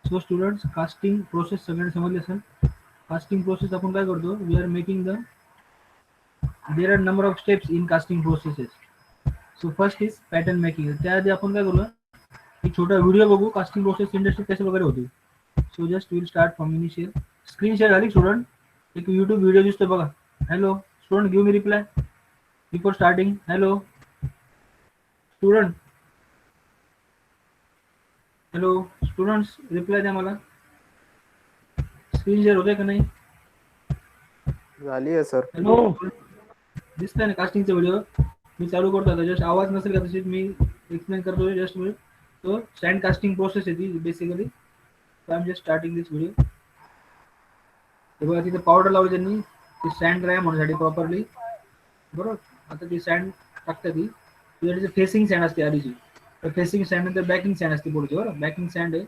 So students casting process सगळ्यांना समजली असेल. कास्टिंग प्रोसेस आपण काय करतो, we are making the there are number of steps in casting processes. So first is pattern making. त्याआधी आपण काय करूया, एक छोटा व्हिडिओ बघू कास्टिंग प्रोसेस इंडस्ट्री कशा वगैरे होती. So just will start from initial. Screen share झाली स्टुडंट. एक यूट्यूब व्हिडिओ दिसतोय बघा. Hello student, give me reply before starting. Hello student, hello students, reply द्या मला. स्क्रीन शेअर होते का नाही? झाली आहे सर. हॅलो, दिसतंय ना कास्टिंगचा व्हिडिओ? मी चालू करतो आता. जस्ट आवाज नसेल का, तशीच मी एक्सप्लेन करतो जस्ट मी. तो सँड कास्टिंग प्रोसेस आहे ती basically. I am just starting this video. हे बघा तिथे पावडर लावली त्यांनी ती सँड ड्राय होण्यासाठी प्रॉपरली. बरोबर. आता ती सँड टाकतात ती तिथे फेसिंग सँड असते आधीची. तर फेसिंग सँड नंतर बॅकिंग सँड असते पुढची. बरोबर, बॅकिंग सँड आहे.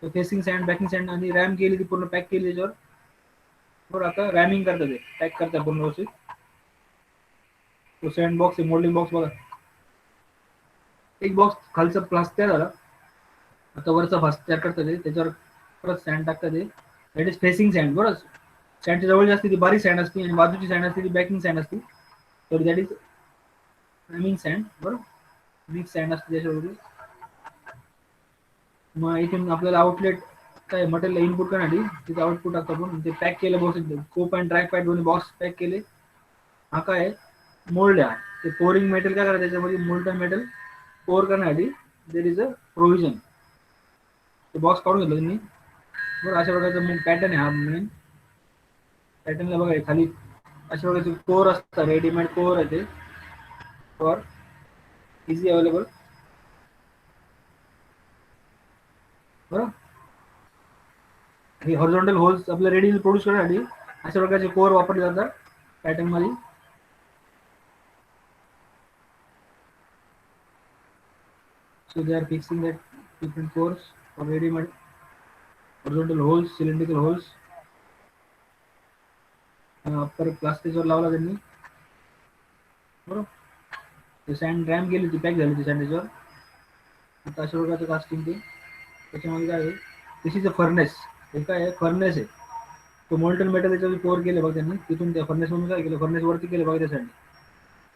तर फेसिंग सँड, बॅकिंग सँड आणि रॅम केली ती पूर्ण पॅक केली त्याच्यावर. बरोबर, आता रॅमिंग करतात ते, पॅक करतात पूर्ण व्यवस्थित. तो सँड बॉक्स आहे, मोल्डिंग बॉक्स बघा. एक बॉक्स खालचा प्लास तयार झाला. आता वरचा फास्ट तयार करतात ते, त्याच्यावर परत सँड टाकतात ते. That is facing sand. बरोबर, सँडच्या जवळ असते ती बारीक सँड असते आणि बाजूची सँड असते ती बॅकिंग सँड असते. तर दॅट इज रॅमिंग सँड. बरोबर, मिक्स सँड असते त्याच्यावर. मग इथून आपल्याला आउटलेट काय मटेरियल इनपुट करण्यासाठी तिथे आउटपुट टाकतो आपण. ते पॅक केलं box, cope and dry pad दोन्ही बॉक्स पॅक केले. हा काय मोल्ड आहे. ते पोरिंग मेटल काय करायचं त्याच्यामध्ये, मोल्टन मेटल पोर करण्यासाठी देर इज अ प्रोव्हिजन. ते बॉक्स काढून घेतलं तुम्ही. बरं, अशा प्रकारचा मेन पॅटर्न आहे हा. मेन पॅटर्नला बघा खाली अशा प्रकारचे कोर असतात, रेडीमेड कोर आहे ते फॉर इझी अवेलेबल. बरं, हे हॉरिझॉन्टल होल्स आपल्या रेडी प्रोड्यूस करण्यासाठी अशा प्रकारचे कोर वापरले जातात पॅटर्न मध्ये. So they are fixing that different cores for ready-made horizontal holes, cylindrical holes. परत प्लास्टिकवर लावला त्यांनी. बरोबर, ते सँड रॅम गेली ती पॅक झाली ती सँड त्याच्यावर. आता अशा प्रकारचं कास्टिंग ते. त्याच्यामध्ये काय आहे, दिस इज अ फर्नेस. हे काय आहे, फर्नेस आहे. तो मोल्टन मेटल त्याच्यावर पोर केले बघा त्यांनी. तिथून त्या फर्नेस मधून काय केलं, फर्नेस वरती केलं बघा त्यासाठी.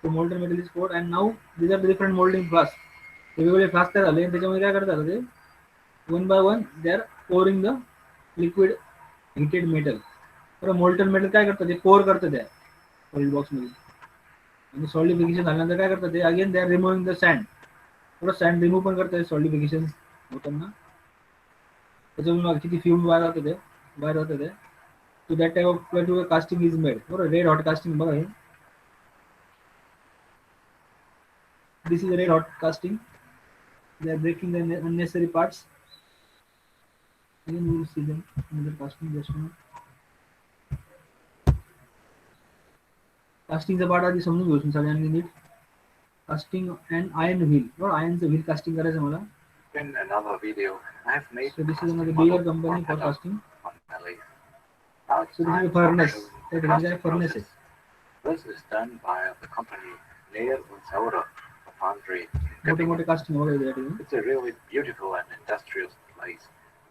तो molten metal is pour and now these are different moulding flask. वेगवेगळे फ्लास्क तयार झाले. त्याच्यामध्ये काय करतात ते, one by one they are pouring the liquid heated metal. बरं, मोल्टन मेटल काय करतात ते पोर करतात त्या सॉलिड बॉक्समध्ये. आणि सॉलिडिफिकेशन झाल्यानंतर काय करतात ते, again they are removing the sand. थोडं सँड रिमूव्ह पण करतात सॉलिडिफिकेशन होताना. त्याच्यामुळे किती फ्यूम बाहेर होतं ते, बाहेर होतं ते. So that type of casting is made. बरोबर, रेड हॉट कास्टिंग बघा हे. This is a red hot casting. They are breaking the unnecessary parts. Again we will see them in the casting just now. कास्टिंगचा part आधी समजून घेऊ सगळ्यांनी नीट. Casting and iron wheel. बरोबर, आयर्नचं व्हील कास्टिंग करायचं मला. In another video, I have made So the this is another casting bigger model company for for metal casting. on my lathe. Now it's So this is time a for furnace. showing the That is a casting furnace. process. This is done by the company Lehr und Saurer, a foundry in मोठे मोठे Göppingen. Casting वगैरे त्या ठिकाणी. It's a really beautiful and industrious place,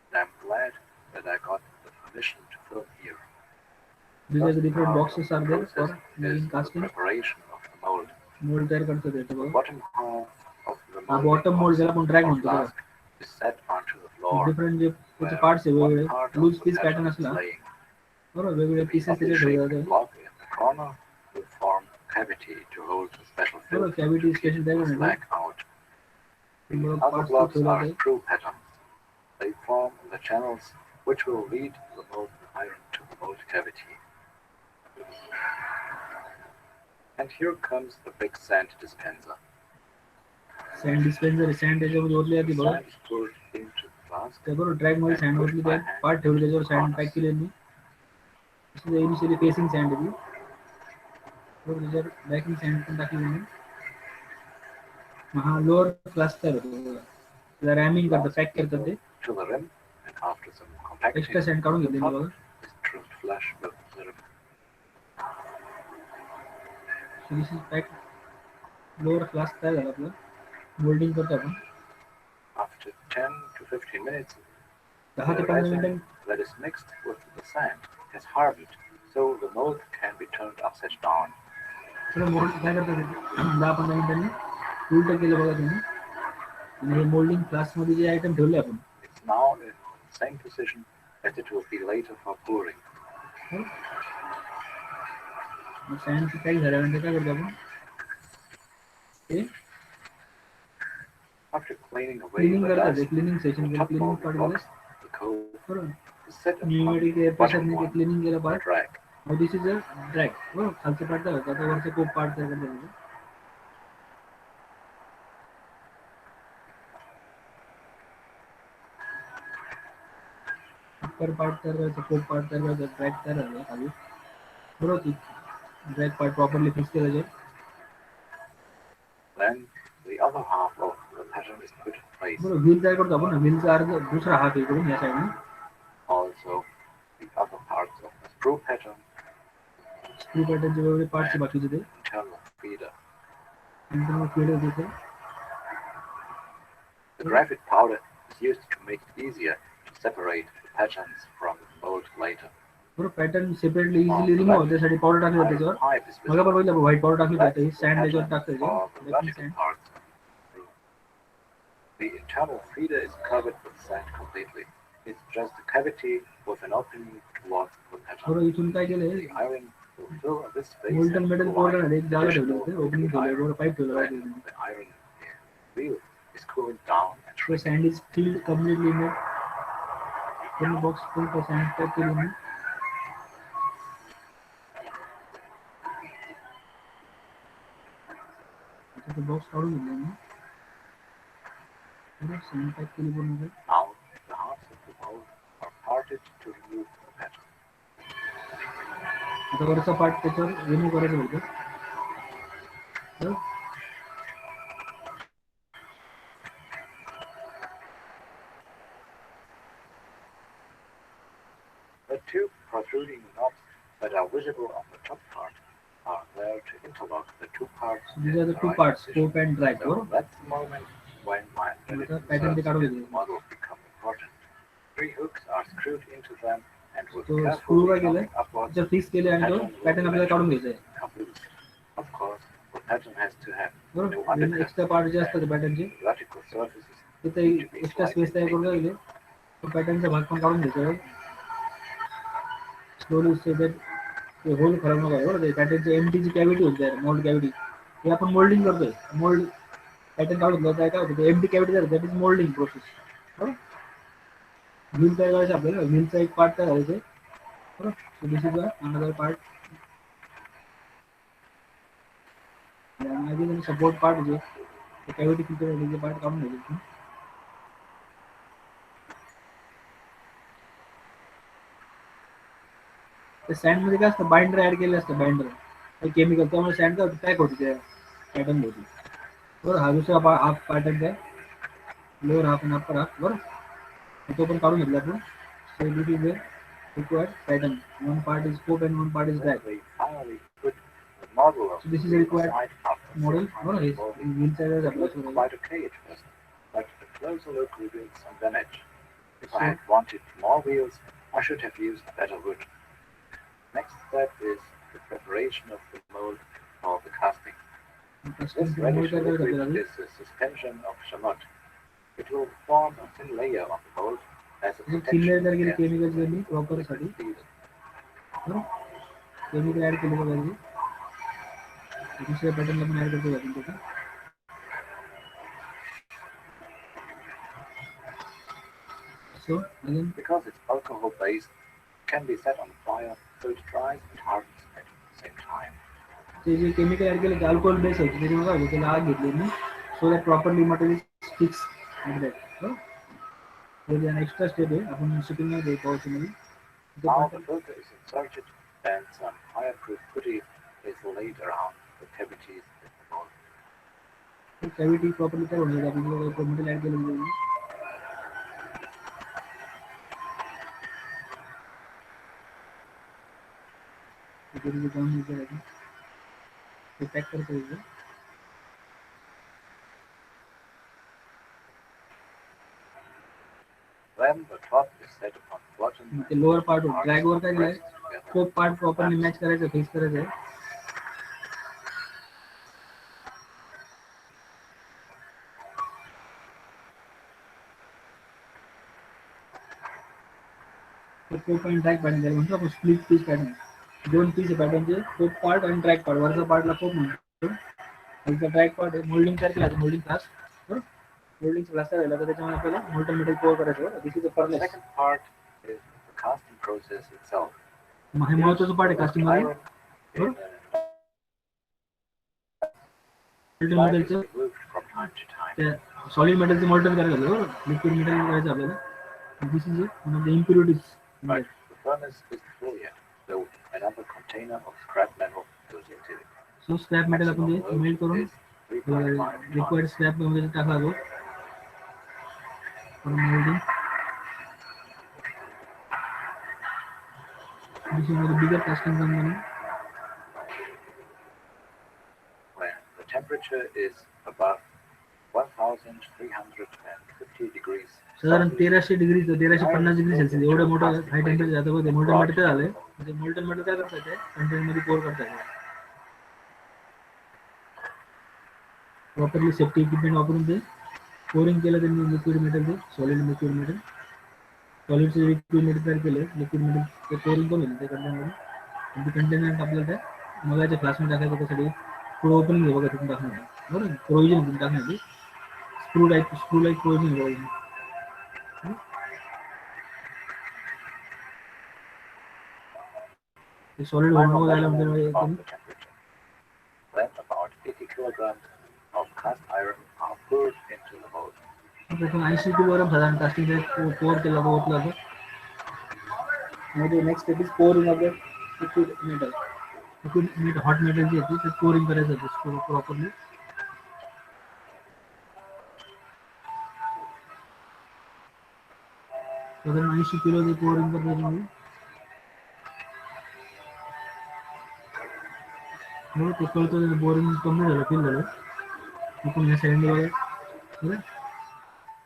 and I'm glad that I got the permission to film here. These are the First different part of boxes the are there for process making is the casting. preparation of the mold. Mould तयार करतात त्याचं The बघा. bottom half of the हा molding bottom mould box ज्याला आपण drag or म्हणतो बघा. flask is set onto the floor, different जे त्याचे where पार्ट्स आहे one वेगवेगळे part loose of the piece pattern pattern is असला. laying. बरोबर, वेगवेगळे The पीसेस oddly त्याचे ठेवले shaped जातात. block in the corner will form a cavity to hold the special बरोबर, filter cavity to keep special the तयार slag out. The होण्यासाठी other parts blocks ठेवले are जातात. screw patterns. They form the channels which will lead the molten iron to the mold cavity. And here comes the big sand dispenser. Sand dispenser, sand त्याच्यामध्ये ओतली The जाते बघा. sand is poured into the flask त्या बरोबर track मध्ये and send pushed ओतली, by त्यात hand part ठेवले, into त्याच्यावर the सँड पॅक corners. केली त्यांनी. इनिशियली फेसिंग सँड आहे ती. बरोबर, त्याच्यावर बॅकिंग सँड पण टाकली त्यांनी. हा लोअर क्लास तयार होतो बघा. त्याला रॅमिंग करतात, Flask पॅक करतात ते. to the rim, and after some compacting, extra sand काढून the घेतले top बघा. is trimmed flush with the rim. So this is pack. Lower class तयार झाला आपला. मोल्डिंग करतो आपण. After 10 to 15 minutes, 10 ते The 15 resin मिनिटं that is mixed with the sand has hardened, so the mold can be turned upside down. थोडं mould काय करतात ते 10-15 मिनिटांनी उलटं केलं बघा तुम्ही आणि हे मोल्डिंग फ्लास्कमध्ये जे आयटम ठेवले आपण It's now in the same position as it will be later for pouring. हो मग सँडची पॅक झाल्यानंतर काय करतो आपण ते After cleaning away cleaning the करतात ते dust, क्लिनिंग the सेशन केलं top क्लिनिंग molding पार्ट केलं box, the coat, बरोबर is set upon pneumatic the air bottom प्रेशरने ते one, क्लिनिंग केलं the part drag. Mug this is a drag बरोबर खालचं part काय होतं आता वरचं कोप पार्ट तयार करतात अप्पर पार्ट तयार करायचं कोप पार्ट तयार करायचं ड्रॅग तयार झालं खाली बरोबर ती ड्रॅग पार्ट प्रॉपरली फिक्स केलं Then the other half of the pattern is put in place. बरोबर व्हील तयार करतो आपण ना व्हीलचा अर्ध दुसरा हात इकडून या साईडने Also, the other parts of the screw pattern screw पॅटर्नचे वेगवेगळे पार्टचे and बाकीचे ते internal feeder. नंतर मग फीड होते ते The graphite powder is used to make it easier to separate the patterns from the mold later. बरोबर पॅटर्न सेपरेटली इझिली रिमूव्ह होते त्यासाठी पावडर टाकली जाते Iron त्याच्यावर pipe is मग आपण visible. बघितलं व्हाईट पावडर टाकली That's जाते ही the सँड त्याच्यावर pattern टाकते for the baking vertical sand parts of the screw. The internal feeder is covered with sand completely. It's just a cavity with an opening towards the pattern. बरोबर इथून काय केलंय The iron will fill this space molten and metal apply powder एक जागा ठेवली additional होते opening liquid ठेवलं iron. बरोबर पाईप ठेवलं When होतं the iron wheel is cooling down and तो shrinking. Sand is filled completely in पूर्ण बॉक्स फुल का सँड पॅक केली मी आता ते बॉक्स काढून घेतलं मी बरोबर सँड पॅक केली पूर्ण Now the halves of the mold are parted to remove the pattern. आता वरचा पार्ट त्याच्यावर रिमूव्ह करायचं होतं बरोबर The two protruding knobs that are visible on the top part are there to interlock the two parts So these in are the the two right parts, position. scope and drag. So बरोबर that's the moment when my आता inserts pattern ते in काढून the घेतले model become important. Three hooks are screwed into them and with तो screw carefully काय केलंय knocking upwards, त्याच्यावर fix केले the आणि तो pattern will पॅटर्न आपल्याला काढून घ्यायचा eventually आहे come loose. Of course, the pattern has to have no बरोबर undercut एक्स्ट्रा पार्ट जे असतात and पॅटर्नचे the vertical surfaces तिथे need to be extra slightly space तयार करून tapered. राहिले तो पॅटर्नचा भाग पण काढून घ्यायचा आहे स्लोली स्टेपेड ते होल खराब नको आहे बरोबर पॅटर्नची एमटीची कॅव्हिटी होती त्यार मोल्ड कॅव्हिटी हे आपण मोल्डिंग करतोय मोल्ड पॅटर्न काढून घ्यायचा काय होतं एमटी कॅव्हिटी तयार दॅट इज मोल्डिंग प्रोसेस बरोबर व्हील तयार करायचं आपल्याला व्हीलचा एक पार्ट तयार करायचा बरोबर so this is another part आणि सपोर्ट पार्ट जे कॅव्हिटी फिल्टर पार्ट काढून घ्यायचे ते सँडमध्ये काय असतं बाइंडर ऍड केलं असतं बाइंडर केमिकल त्यामुळे सँड काय पॅक होती त्या पॅटर्न होती बरोबर हा दुसरा हाफ पॅटर्न आहे लोअर हाफ आणि अप्पर हाफ बरोबर तो पण काढून घेतला आपण so this is required pattern one part is scope and one part is When back we finally put the model of so the this is wheel required aside after model some time बरोबर of molding, व्हीलचा it आपल्याला looked शोधायला quite okay at first, but a closer look revealed some damage. If I So- had wanted more wheels, I should have used better wood. Next step is the preparation of the mold for the casting. This reddish liquid is a suspension of chamot. It will form a thin layer on the mold as a thinner protection तयार केली against chemical the केली proper साठी liquid feed. बरोबर chemical add केलं पाहिजे दुसऱ्या पॅटर्नला पण add करतो आपण त्याचा so again Because it's alcohol based, it can be set on fire so it dries and hardens at the same time. ते जे केमिकल ऍड केलं ते अल्कोहोल बेस होतं त्याच्यामुळे काय होतं त्याला आग घेतली मी so that properly material fix extra step आहे आपण शिपिंग नाही देऊ पावसामध्ये Now the filter is inserted and some fireproof putty is laid around the cavities in the mold. Cavity properly काय होणार आपण मटेरियल ऍड केलं म्हणजे ते पॅक करता येईल Then the top is set upon the bottom. ते लोअर पार्ट ड्रॅग वर काय केलंय तो पार्ट प्रॉपरली मॅच करायचं फिक्स करायचं तो पण ड्रॅग पॅटर्न द्यायला म्हणतो आपण स्प्लिट पीस पॅटर्न दोन पीस पॅटर्नचे तो पार्ट आणि ड्रॅग पार्ट वरचा पार्टला खूप म्हणतो आणि ड्रॅग पार्ट आहे मोल्डिंग तयार केला मोल्डिंग क्लास मोल्डिंग क्लास तयार झाला तर त्याच्यामध्ये आपल्याला मोल्टन मेटल पोअर करायचं this is a furnace Second part is the casting process itself. हे महत्वाचं पार्ट आहे कास्टिंग मध्ये मोल्टन मेटलचं Removed from time to time. त्या सॉलिड मेटलचं मोल्टन करायचं बरोबर लिक्विड मेटल करायचं आपल्याला this is one of the impurities But the furnace isn't full yet, so another container of scrap metal goes into it. So scrap metal आपण ते melt करून liquid scrap मध्ये टाकला जातो moulding this is the bigger casting company Where the temperature is above 1350 degrees. साधारण 1300 degree 1350 degree Celsius एवढं मोठं high temperature जातं बघ ते मोल्टन मेटल झालंय म्हणजे मोल्टन मेटल काय करता येते कंटेनर मध्ये पोर करता येते प्रॉपरली सेफ्टी इक्विपमेंट वापरून ते पोरिंग केलं त्यांनी लिक्विड मेटल ते सॉलिड लिक्विड मेटल सॉलिडचे लिक्विड मेटल तयार केलं लिक्विड मेटल ते पोरिंग करून ते कंटेनरमध्ये आणि ते कंटेनर आपल्याला त्या मगाच्या क्लासमध्ये टाकायचं त्यासाठी पुढे ओपनिंग आहे बघा तिथून टाकणार बरोबर प्रोव्हिजन तिथून टाकण्याची स्क्रू लाईक प्रोव्हिजन बघा ते सॉलिड होल्ड वगैरे Of the temperature. Then about 80 kilograms of cast iron are poured into the mold. त्यातून 80 किलोग्राम साधारण कास्टिंग पोअर केला ओतला होता मध्ये next step is pouring of the liquid hot metal जे आहे ते पोअरिंग करायचं होतं प्रॉपरली साधारण 80 किलो ते पोअरिंग करायचं हो ते कळतं बोरिंग कमी झालं फील झालं आपण या साईडने बघा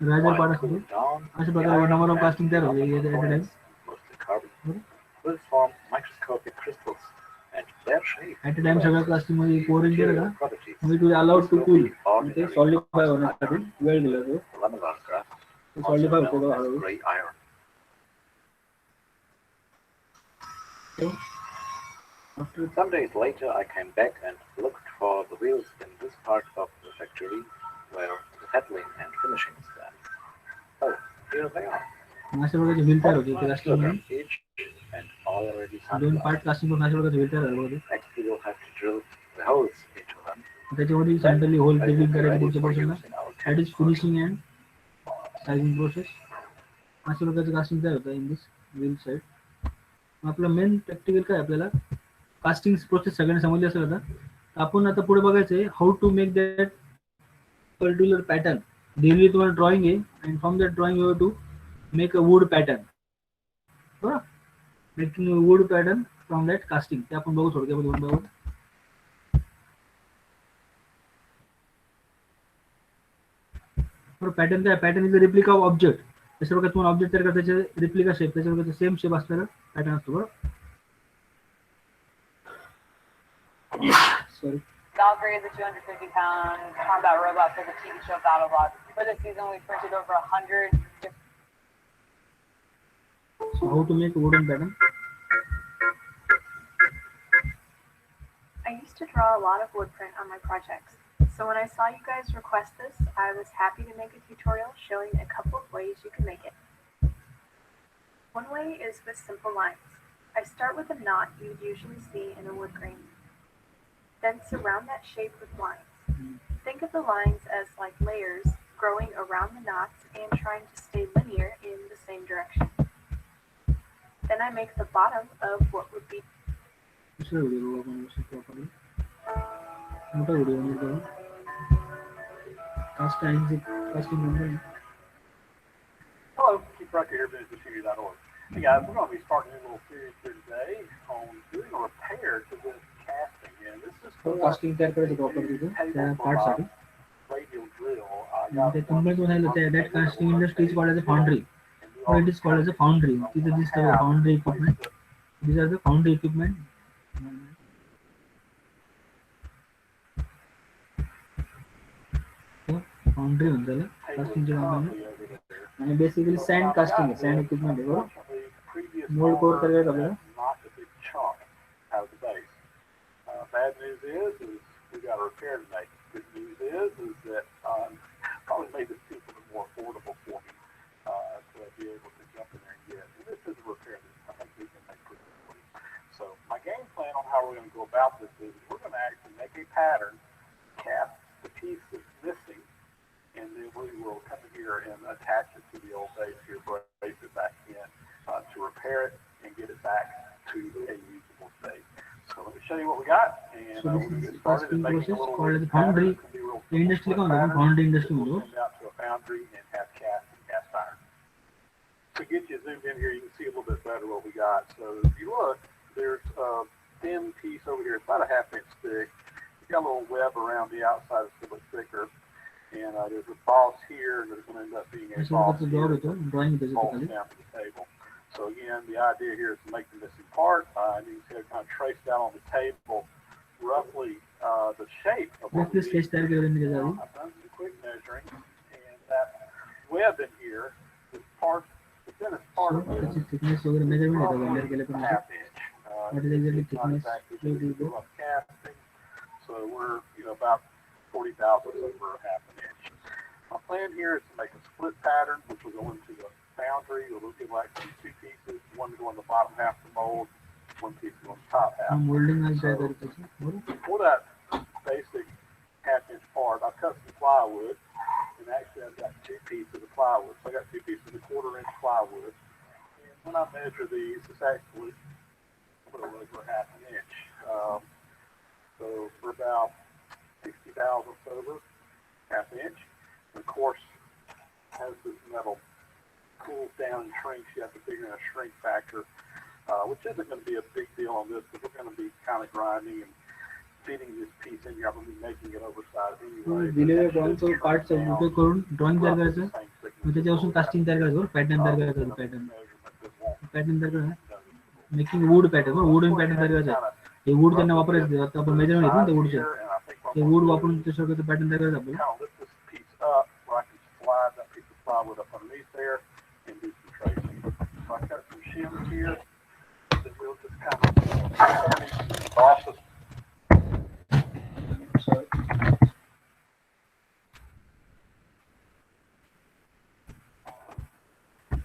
रायझर पार्ट असतो अशा प्रकारे नंबर ऑफ कास्टिंग तयार होते at a time Will form microscopic crystals and their shape. At a time सगळ्या कास्टिंग मध्ये पोअरिंग केलं का Properties. म्हणजे तुझे अलाउड टू कूल ते सॉलिडिफाय होण्यासाठी वेळ दिला तो Lamellar graphite, also सॉलिडिफाय known होतो as हळूहळू gray iron. Some days later, I came back and looked for the wheels in this part of the factory where the settling and finishing is done. Oh, here they are. अशा प्रकारचे wheel तयार होते ते casting Look मध्ये at each and already दोन some. Part casting करून अशा प्रकारचे व्हील तयार झाले होते Next, we will have to drill the holes into them. त्याच्यामध्ये सेंट्रली होल ड्रिलिंग करायचं पुढच्या पोर्शनला that is finishing and sizing process अशा प्रकारचं कास्टिंग तयार होतं इन दिस व्हील साईड आपलं मेन प्रॅक्टिकल काय आपल्याला कास्टिंग प्रोसेस सगळ्यांना समजली असेल आता आपण आता पुढे बघायचं आहे how to make that particular pattern daily तुम्हाला ड्रॉइंग आहे and from that drawing you to make a wood pattern बरोबर making wood pattern from that casting ते आपण बघू थोडक्यामध्ये बघू पॅटर्न काय pattern is a replica of object तशा प्रकारे तुम्हाला ऑब्जेक्ट तयार करता त्याचे रिप्लिका शेप त्याच्या प्रकारचा सेम शेप असलेला पॅटर्न असतो बरोबर sorry Valkyrie is a 250-pound combat robot for the TV show BattleBot. For this season, we printed over 100. So how to make a wooden pattern? I used to draw a lot of wood print on my projects. So when I saw you guys request this, I was happy to make a tutorial showing a couple of ways you can make it. One way is with simple lines. I start with a knot you would usually see in a wood grain. Then surround that shape with lines. Think of the lines as like layers growing around the knots and trying to stay linear in the same direction. Then I make the bottom of what would be. Hello, Keith Rucker here, businessmaterial.org. Hey guys, we're going to be starting a little series here today on doing a repair to this casting. And this is casting तयार करायचं proper त्या पार्टसाठी radial drill. ते कंपनीतून आहे त्या that casting industries called as a foundry or it is called as a foundry. These are the foundry equipment. These are the foundry equipment. So, foundry on the casting job and basically sand casting, sand equipment. Mold core करके करना. Knocked a big chunk out of the base. Bad news is we got a repair to make. Good news is that probably made this piece a little more affordable for me to be able to jump in there and get. And this is a repair that I think we can make pretty quickly. So my game plan on how we're going to go about this is we're going to actually make a pattern, cast the piece that's missing, and then we will come here and attach it to the old base here, brace it back in to repair it and get it back to a usable state. So let me show you what we got, and So we're going this to is get started casting and making a process little called as pattern. foundry. It's gonna be a real The industry simple का pattern foundry industry that we'll बोलो. send out to a foundry and have cast and cast iron. To get you zoomed in here, you can see a little bit better what we got. So if you look, there's a thin piece over here. It's about a 1/2 inch thick. It's got a little web around the outside. It's a little bit thicker. And there's a boss here, and there's going to end up being a ऐसे boss करके here. job है तो drawing Bolts basically. down to the table. So again, the idea here is to make the missing part. And you can see I've kind of traced down on the table roughly the shape of what we This need. sketch तैयार कर लेने के बाद I've done some quick measuring, and that web in here, the part, the thinnest part so of it this is is thickness वगैरह measurement है तो मेरे के लिए roughly तो 1/2 inch. What is exactly It's not thickness? exactly Show the sure of casting, so we're about 40 thousandths over 1/2 inch. My plan here is to make a split pattern, which will go into the foundry. We'll do like two pieces, one to go in the bottom half of the mold, one piece to go in the top half. हम molding वाली try करते हैं बोलो. For that basic 1/2 inch part, I cut some plywood, and actually I've got two pieces of plywood. So I got two pieces of 1/4 inch plywood, and when I measure these, it's actually a little over 1/2 inch. So we're about 60 thousandths over 1/2 inch. And of course, as this metal cools down and shrinks, you have to figure in a shrink factor, which isn't going to be a big deal on this, because we're going to be kind of grinding and fitting this piece in here. I'm going to be making it oversized anyway. दिलेल्या drawing चं card चं उपयोग करून drawing तयार करायचं. मग त्याच्यापासून casting तयार करायचं, pattern तयार करायचं, pattern तयार करायचं. Making wood pattern, wood pattern तयार करायचं. हे wood त्यांना वापरायचं. आता आपण measurement घेतो ना ते woodचं. ते wood वापरून त्याच्यावर pattern तयार करायचं आपल्याला. Kind of lift this piece up where I can slide that piece of plywood up underneath there and do some tracing. So I got some shims here that we'll just kind of bosses. Sorry.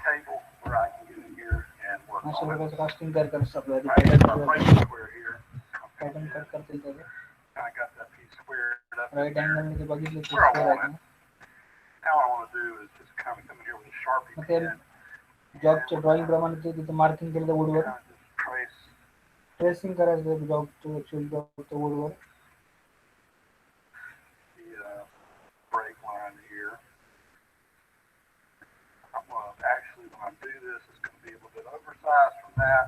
Table where I can get in here and work अशा on it. प्रकारचं casting तयार करायचं आपल्याला. I got my plate square here. Pattern cut करता येईल त्याचं. I got that piece squared up. Right angle मध्ये बघितलं तर Where I square want आहे it. ना. Now what I want to do is just kind of come in here with a Sharpie मग ते pen. जॉबच्या ड्रॉइंग प्रमाणे ते तिथं मार्किंग केलं वुडवर Kind of just trace tracing करायचं जॉबचं actual जॉबचं वुडवर the break line here. I'm gonna actually, when I do this, it's going to be a little bit oversized from that.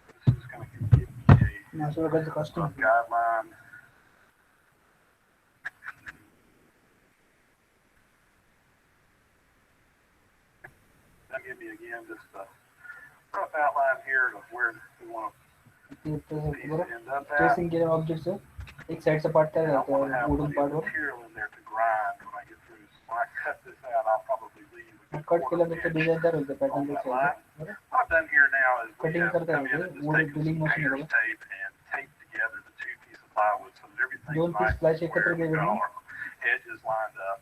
This is going to give me अशा प्रकारचं a casting guideline. That'll give me again just a rough outline here of where we want ते to end up at. Tracing केलं ऑब्जेक्टचं एक साईडचा part तयार And I want to झाला have wooden plenty of पार्टवर material in there to grind when I get through. So when I cut this out, I'll probably leave a good cut quarter केल्यानंतर inch. Design तयार होईल त्या pattern What I've done here now is we Cutting have करता come in है, and just वो taken drilling some machine painter's tape and taped together the two pieces of plywood so that everything's दोन nice piece ply and एकत्र square. We've केले got ना all our edges lined up.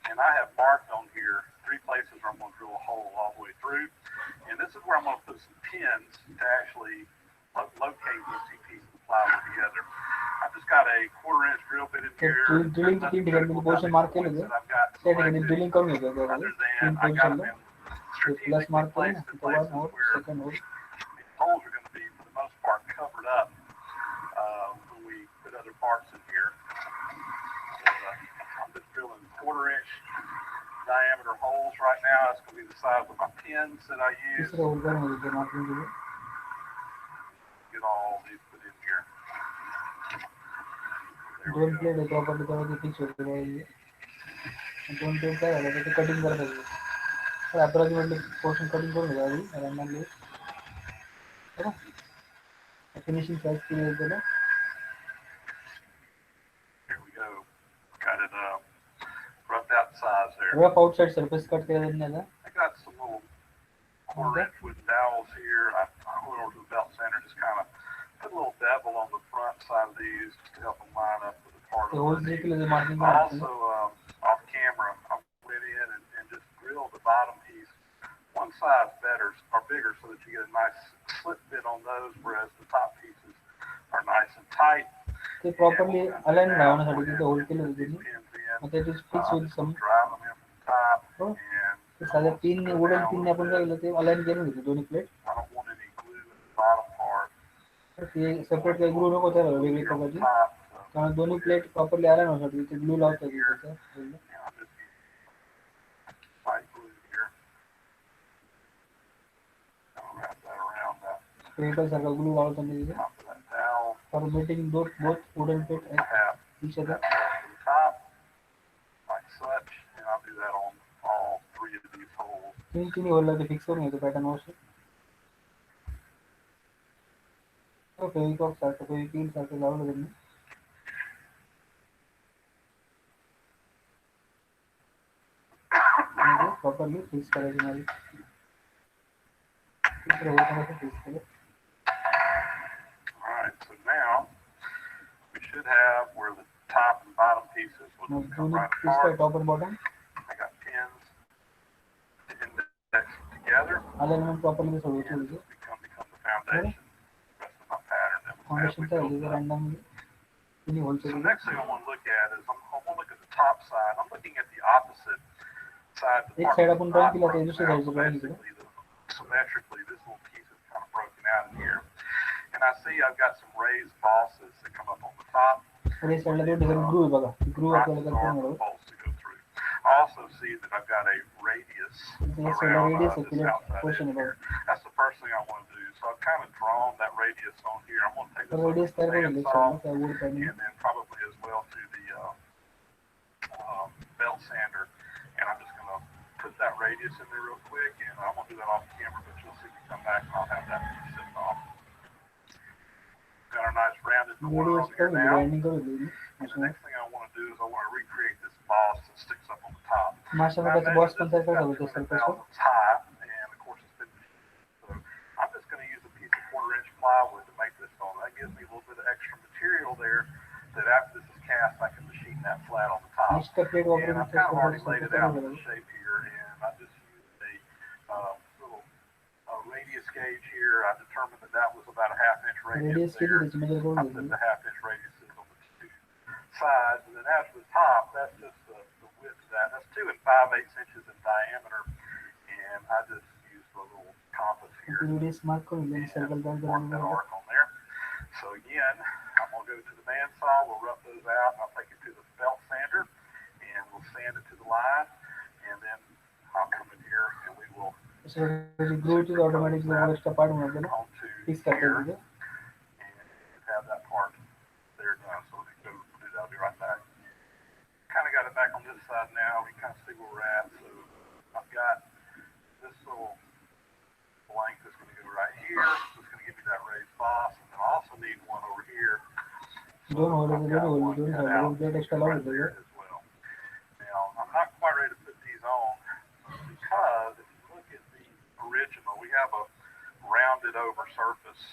And I have marked on here 3 places where I'm going to drill a hole all the way through. And this is where I'm going to put some pins to actually locate these two pieces of plywood together. I've just got a 1/4 inch drill bit in here. Drilling ची 3 ठिकाणी position mark केले Points होते that I've got त्या ठिकाणी selected. Drilling करून घेतो Other त्यामध्ये than 3 I got them पोझिशनला in प्लस strategically मार्क केलं placed ना in तो one places hole where second hole these holes are going to be, for the most part, covered up when we put other parts in here. So, I'm just drilling 1/4 inch diameter holes right now. That's going to be the size of my pins that I use. तिसरं whole करून घेतो marking केलं Get all these put in here. There we दोन go. Plate आहे property त्यामध्ये fix होते दोन plate काय झालं ते कटिंग करत होते तर अप्रॉक्सिमेटली पोर्शन कटिंग करून घ्या आधी रँडमली बरं फिनिशिंग साईज किती आहे त्याला Here we go. Got it roughed out size there. Rough outside surface cut केला त्यांनी आता I got some little quarter-inch wooden dowels here. I went over to the belt sander, just kind of put a little bevel on the front side of these just to help them line up with the part ते of holes the J knee. केलं ते marking Also, off camera, I went in and just drilled the bottom piece one size better or bigger so that you get a nice slip fit on those, whereas the top pieces are nice and tight. ते properly align राहण्यासाठी तिथे hold केले होते त्यांनी मग ते fix होईल सम Drive them in from the top, हो and ते साध्या पिनने वुडन पिनने आपण काय केलं ते अलाइन केलं होते दोन्ही plate I don't want any glue in the bottom part. तर ते सेपरेट काही ग्लू नको त्याला वेगळी Here on प्रकारची top, so कारण दोन्ही प्लेट प्रॉपरली अलाइन होण्यासाठी ते ग्लू लावतात त्याचं I'll just use light glue here. I'll wrap that around that spherical सारखा ग्लू लावतात तिथे top of that dowel. For mating both wooden plate Tap each other that to the top, like such, and I'll do that on all three of these holes. तिन्ही होलला ते fix करून घ्यायचं pattern वरती फेविकॉक सारखं फेविकिल सारखं लावलं त्यांनी प्रॉपरली फिक्स करायची माझी तिसरं होतं फिक्स केलं Alright, so now we should have where the top and bottom pieces will mug just come दोन्ही right पीस काय apart. टॉप आणि bottom I got pins to index together, alignment properly ते सोडवतो and तिथे this will become the foundation. The rest of my pattern that was as foundation we काय build होतं up. Randomly तिन्ही होलचं So next thing I want to look at is I'm going to look at the top side. I'm looking at the opposite side of the एक part side that's आपण not drawing केला तर broken दुसऱ्या out. साईडचं So drawing केलं basically, symmetrically, this little piece is kind of broken out in here. And I see I've got some raised bosses that come up on the top. तर या साईडला दोन ठिकाणी ग्रू आहे बघा ग्रू Right आपल्याला करता star येणार for bolts to go through. I also see that I've got a radius या साईडला around रेडियस this आहे outside पोर्शन edge आहे here. बघा That's the first thing I want to do. So I've kind of drawn that radius on here. I'm going to take तर this radius over तयार to the करून घ्या bandsaw साईडला त्या wood panning and then probably as well to the belt sander. And I'm just going to put that radius in there real quick, and I'm going to do that off camera, but you'll see me come back and I'll have that sitting off. Got our nice rounded corner radius on here करून now. Grinding करून दिली And the next thing I want to do is I want to recreate this boss that sticks up on the top. माशा Now, I प्रकारचं boss पण measured तयार this, करत it's होतं got 200 सरफेसवर thousandths high, and of course it's been machined. So I'm just going to use a piece of quarter-inch plywood to make this on. That gives me a little bit of extra material there that after this is cast, I can machine that flat on the top. Extra plate And वापरून I've kind of already surface laid it out in the shape here, and I just used a little radius gauge here. I determined that that was about a half-inch radius radius किती there. त्याची major करून I put घेतली the half-inch radiuses on the two sides, and then as for the top, that's just the width of that. That's 2 5/8 inches in diameter, and I just used a little compass here radius mark करून दिली circle and तयार mark that करून arc on there. So again, I'm going to go to the bandsaw, we'll rough those out, and I'll take it to the belt sander, and we'll sand it to the line, and then I'll come in here and we will growth automatically extra part म्हणून आपल्याला onto fix करता here येईल and have that part there done. So we can go do that. I'll be right back. Kind of got it back on this side now. We can kind of see where we're at. So I've got this little blank that's going to go right here. So it's going to give me that raised boss. And then I also need one over here. So दोन whole I've got one दोन cut side out plate extra right लावली there as well. Now, I'm not quite ready to put these on because if you look at the original, we have a rounded over surface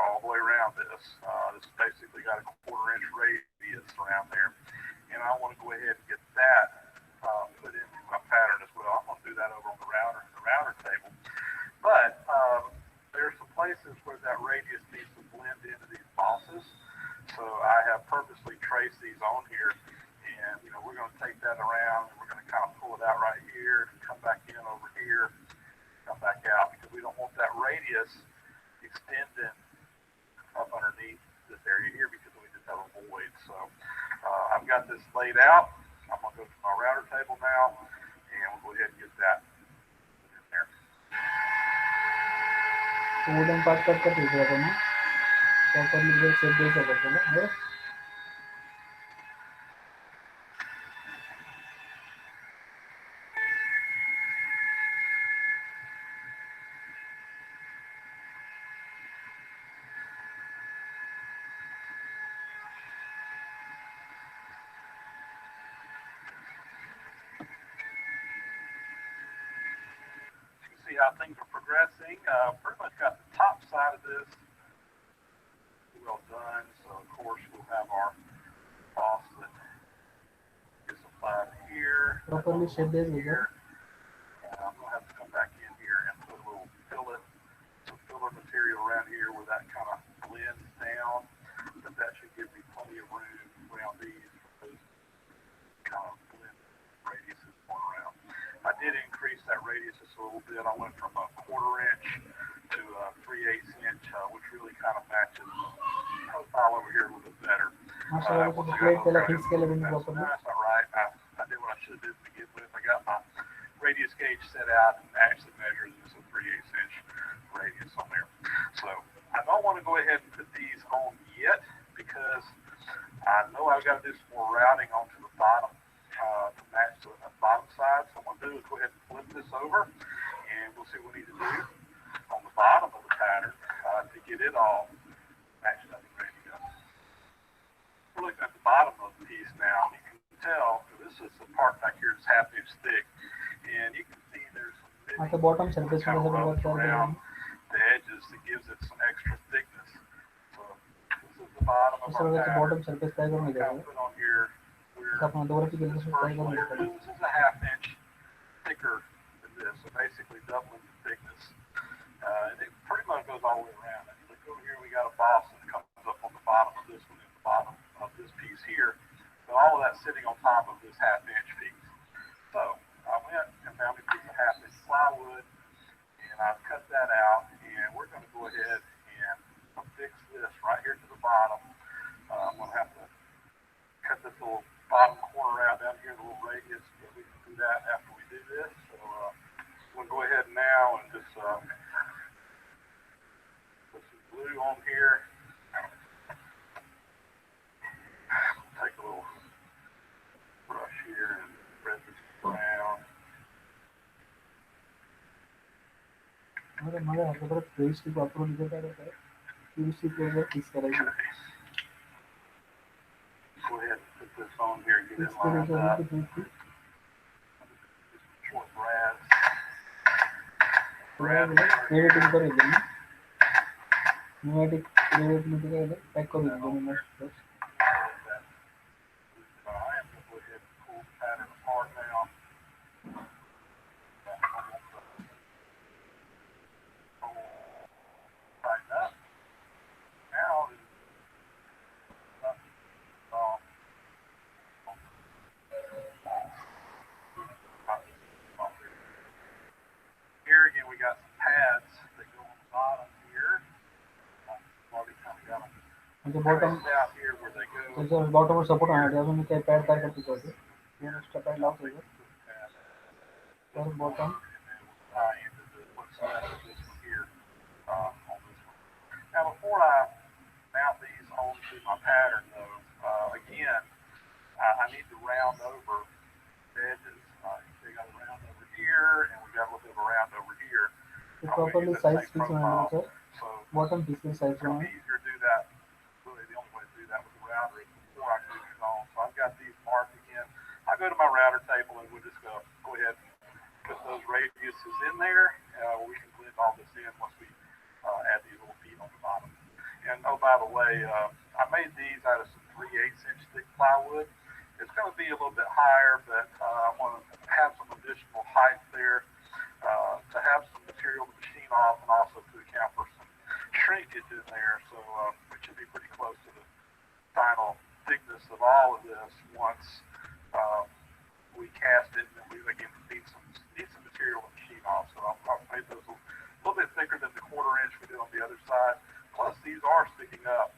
all the way around this. This basically got a quarter-inch radius around there. And I want to go ahead and get that put into my pattern as well. I'm going to do that over on the router table. But there's some places where that radius needs to blend into these bosses. So I have purposely traced these on here. And, we're going to take that around and we're going to kind of pull it out right here and come back in over here, come back out, because we don't want that radius extending up underneath this area here because we just have a void. So I've got this laid out. I'm going to go to my router table now and we'll go ahead and get that in there. Wooden part cut करतो आपण properly जर set द्यायचा आपल्याला बरं things are progressing. Pretty much got the top side of this well done. So of course we'll have our faucet is applied here. Properly shaded with it. I'm gonna have to come back in here and put a little some filler material around here where that kind of blends down. But that should give me plenty of room around these for those kind of blend radiuses going around. I did increase that radius just a little bit. I went from a 1/4 inch to a 3/8 inch, which really kind of matches the profile over here a little bit better. That's all right. I did what I should have did to begin with. I got my radius gauge set out and actually measured this a 3/8 inch radius on there. So I don't want to go ahead and put these on yet because I know I've got to do some more routing onto the bottom to match the bottom side. So what I'm going to do is go ahead and flip this over and we'll see what we need to do on the bottom of the pattern to get it all matched up and ready to go. We're looking at the bottom of the piece now. You can tell this is the part back here that's 1/2 inch thick, and you can see there's some at the bottom surface kind of rough around the edges that gives it some extra thickness. So this is the bottom of our pattern. bottom surface try करने Kind of put on here where this first layer, this is a 1/2 inch thicker than this, so basically doubling the thickness. And it pretty much goes all the way around. And you look over here, we got a boss that comes up on the bottom of this one and the bottom of this piece here. So all of that sitting on top of this 1/2 inch piece. So I went and found a piece of 1/2 inch plywood and I've cut that out and we're going to go ahead and fix this right here to the bottom. I'm going to have to cut this little bottom corner out down here, the little radius, but we can do that after we do this. So we'll go ahead now and just put some glue on here. Take a little brush here and spread this around. हमारे यहाँ पर paste को upload किया जाता है UC project इस तरह की Go ahead and put this on here, get it lined up. Short brads. Editing करेंगे ना न्यूमेटिक एडिट में तो पैक कर देंगे next I am going to go ahead and pull the pattern apart now. Tighten up. Now here again we got some pads that go on the bottom here. Already kind of got them the bottom out here where they go. so bottom और support आना चाहिए उसमें क्या pad pad करके जोड़ दे ये extra pad लाओ तो और bottom Now before I mount these onto my pattern though, again, I need to round over the edges. We got a round over here and we got a little bit of a round over here. तो properly size fix होना चाहिए So bottom piece में size it's होना easier to do that. Really the only way to do that with the router is before I glue these on. So I've got these marked again. I go to my router table and we'll just go ahead and put those radiuses in there. We can blend all this in once we add these little feet on the bottom. And oh, by the way, I made these out of some 3/8 inch thick plywood. It's going to be a little bit higher, but I want to have some additional height there to have some material to machine off and also to account for some shrinkage in there. So it should be pretty close to the final thickness of all of this once we cast it, and then we again need some material to machine off. So I've made those a little bit thicker than the 1/4 inch we did on the other side. Plus these are sticking up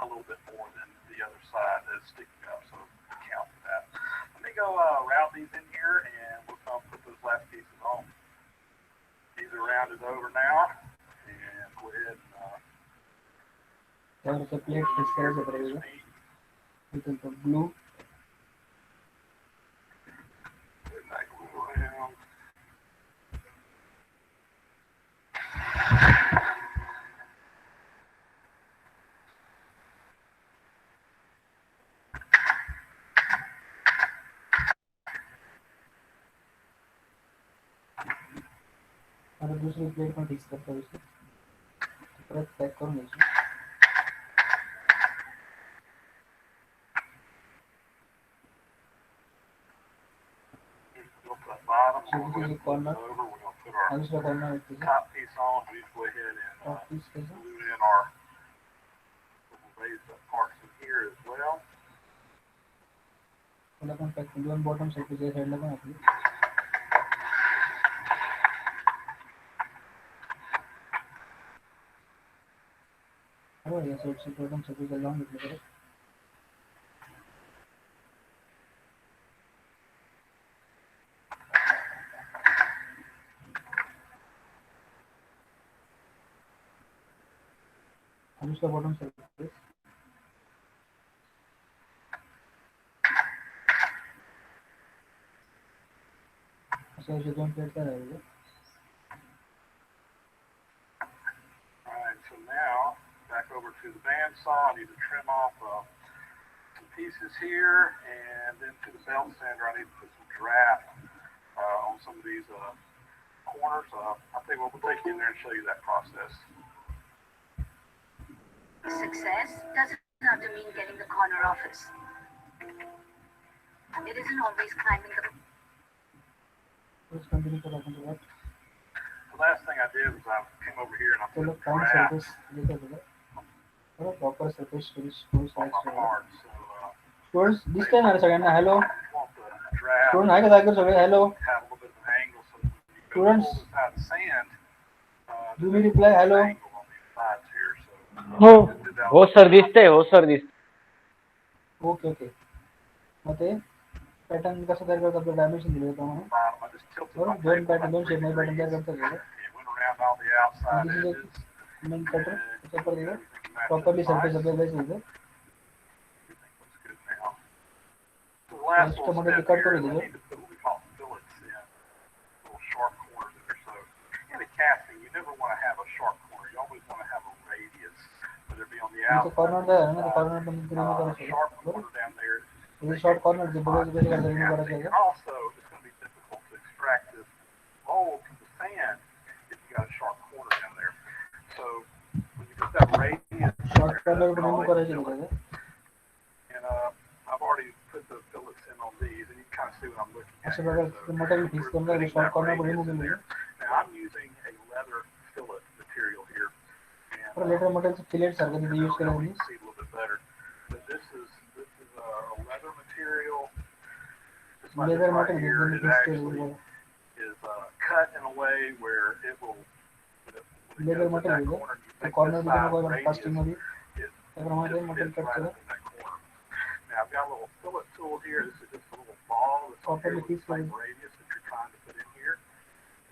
a little bit more than the other side is sticking up, so account for that. Let me go round these in here and we'll come put those last pieces on. These are rounded over now, and go ahead and और तो plate fix करे से पड़ेगा with the glue put that glue around. आता दुसरी plate पण fix करतो इथे परत पॅक करून घ्यायची Go to the bottom. So We'll this is a corner. over. We're gonna put our हा दुसरा कॉर्नर आहे तिथे top piece on. We just go ahead and top piece त्याचा glue in our little raised up parts in here as well. त्याला पण pack दोन bottom side त्या साईडला पण आपली हो या साईडची बॉटम सगळीकडे लावून घेतलं परत हा दुसरा बॉटम साईड असं असे दोन प्लेट तयार झालेले Alright, so now back over to the bandsaw. I need to trim off some pieces here, and then to the belt sander, I need to put some draft on some of these corners. I think we'll take you in there and show you that process. Success doesn't have to mean getting the corner office. It isn't always climbing the. Let's continue to open the left. The last thing I did was I came over here and I चलो put count draft surface लेकर चलो चलो proper surface tools on my parts. So students दिसतंय ना रे सगळ्यांना hello you want the draft student आहे का जागेवर सगळे hello to have a little bit of an angle so that when you go Students. pull this out of sand, do me reply hello angle on these sides here. So हो just did that हो sir दिसतंय हो sir दिसतंय okay okay मग ते pattern कसं तयार करतो आपलं डायमेन्शन दिलं त्याप्रमाणे bottom. I just tilted my बरोबर दोन table पॅटर्न like दोन शेप 3 मध्ये पॅटर्न तयार degrees. करतो सगळं It went around all the outside this is edges. Main cutter त्याच्या पर दिलं Everything matches properly the surface pipe. आपल्याला द्यायचं होतं Everything looks good now. So the last Extra little model step cut here कर is I दीजिए। need to put what we call fillets in, little sharp corners in there. So in a casting, you never want to have a sharp corner. You always want to have a radius, whether it be on the इथे outside. Corner तयार आहे ना ते corner पण remove A करायचं sharp आहे बरोबर corner down there. हे शॉर्ट कॉर्नर जे बघायचं कसं करायचं रिमूव्ह करायचं And आहे also, it's going to be difficult to extract this mold from the sand if you got a sharp corner down there. So when you put that radius, short corner पण remove करायचं आहे त्याचं and I've already put the fillets in on these, and you can kind of see what I'm looking at. अशा Here. प्रकारचं So material fix we're करून putting short that corner पण radius remove in केलं there. Now I'm using a leather fillet material here, and पर letter मटेरियलचं fillet सारखं तिथे use now केलं we can see a little bit better. But this is a leather material. Just like leather this right material here, त्यांनी it fix actually केलं is cut in a way where it will. When it leather goes in that material corner, you ते take corner this तिथे side नको radius, casting मध्ये it त्याप्रमाणे ते just material fits cut right केलं up in that corner. Now I've got a little fillet tool here. This is just a little ball that's on here Properly with the fixed same with- radius that you're trying to put in here.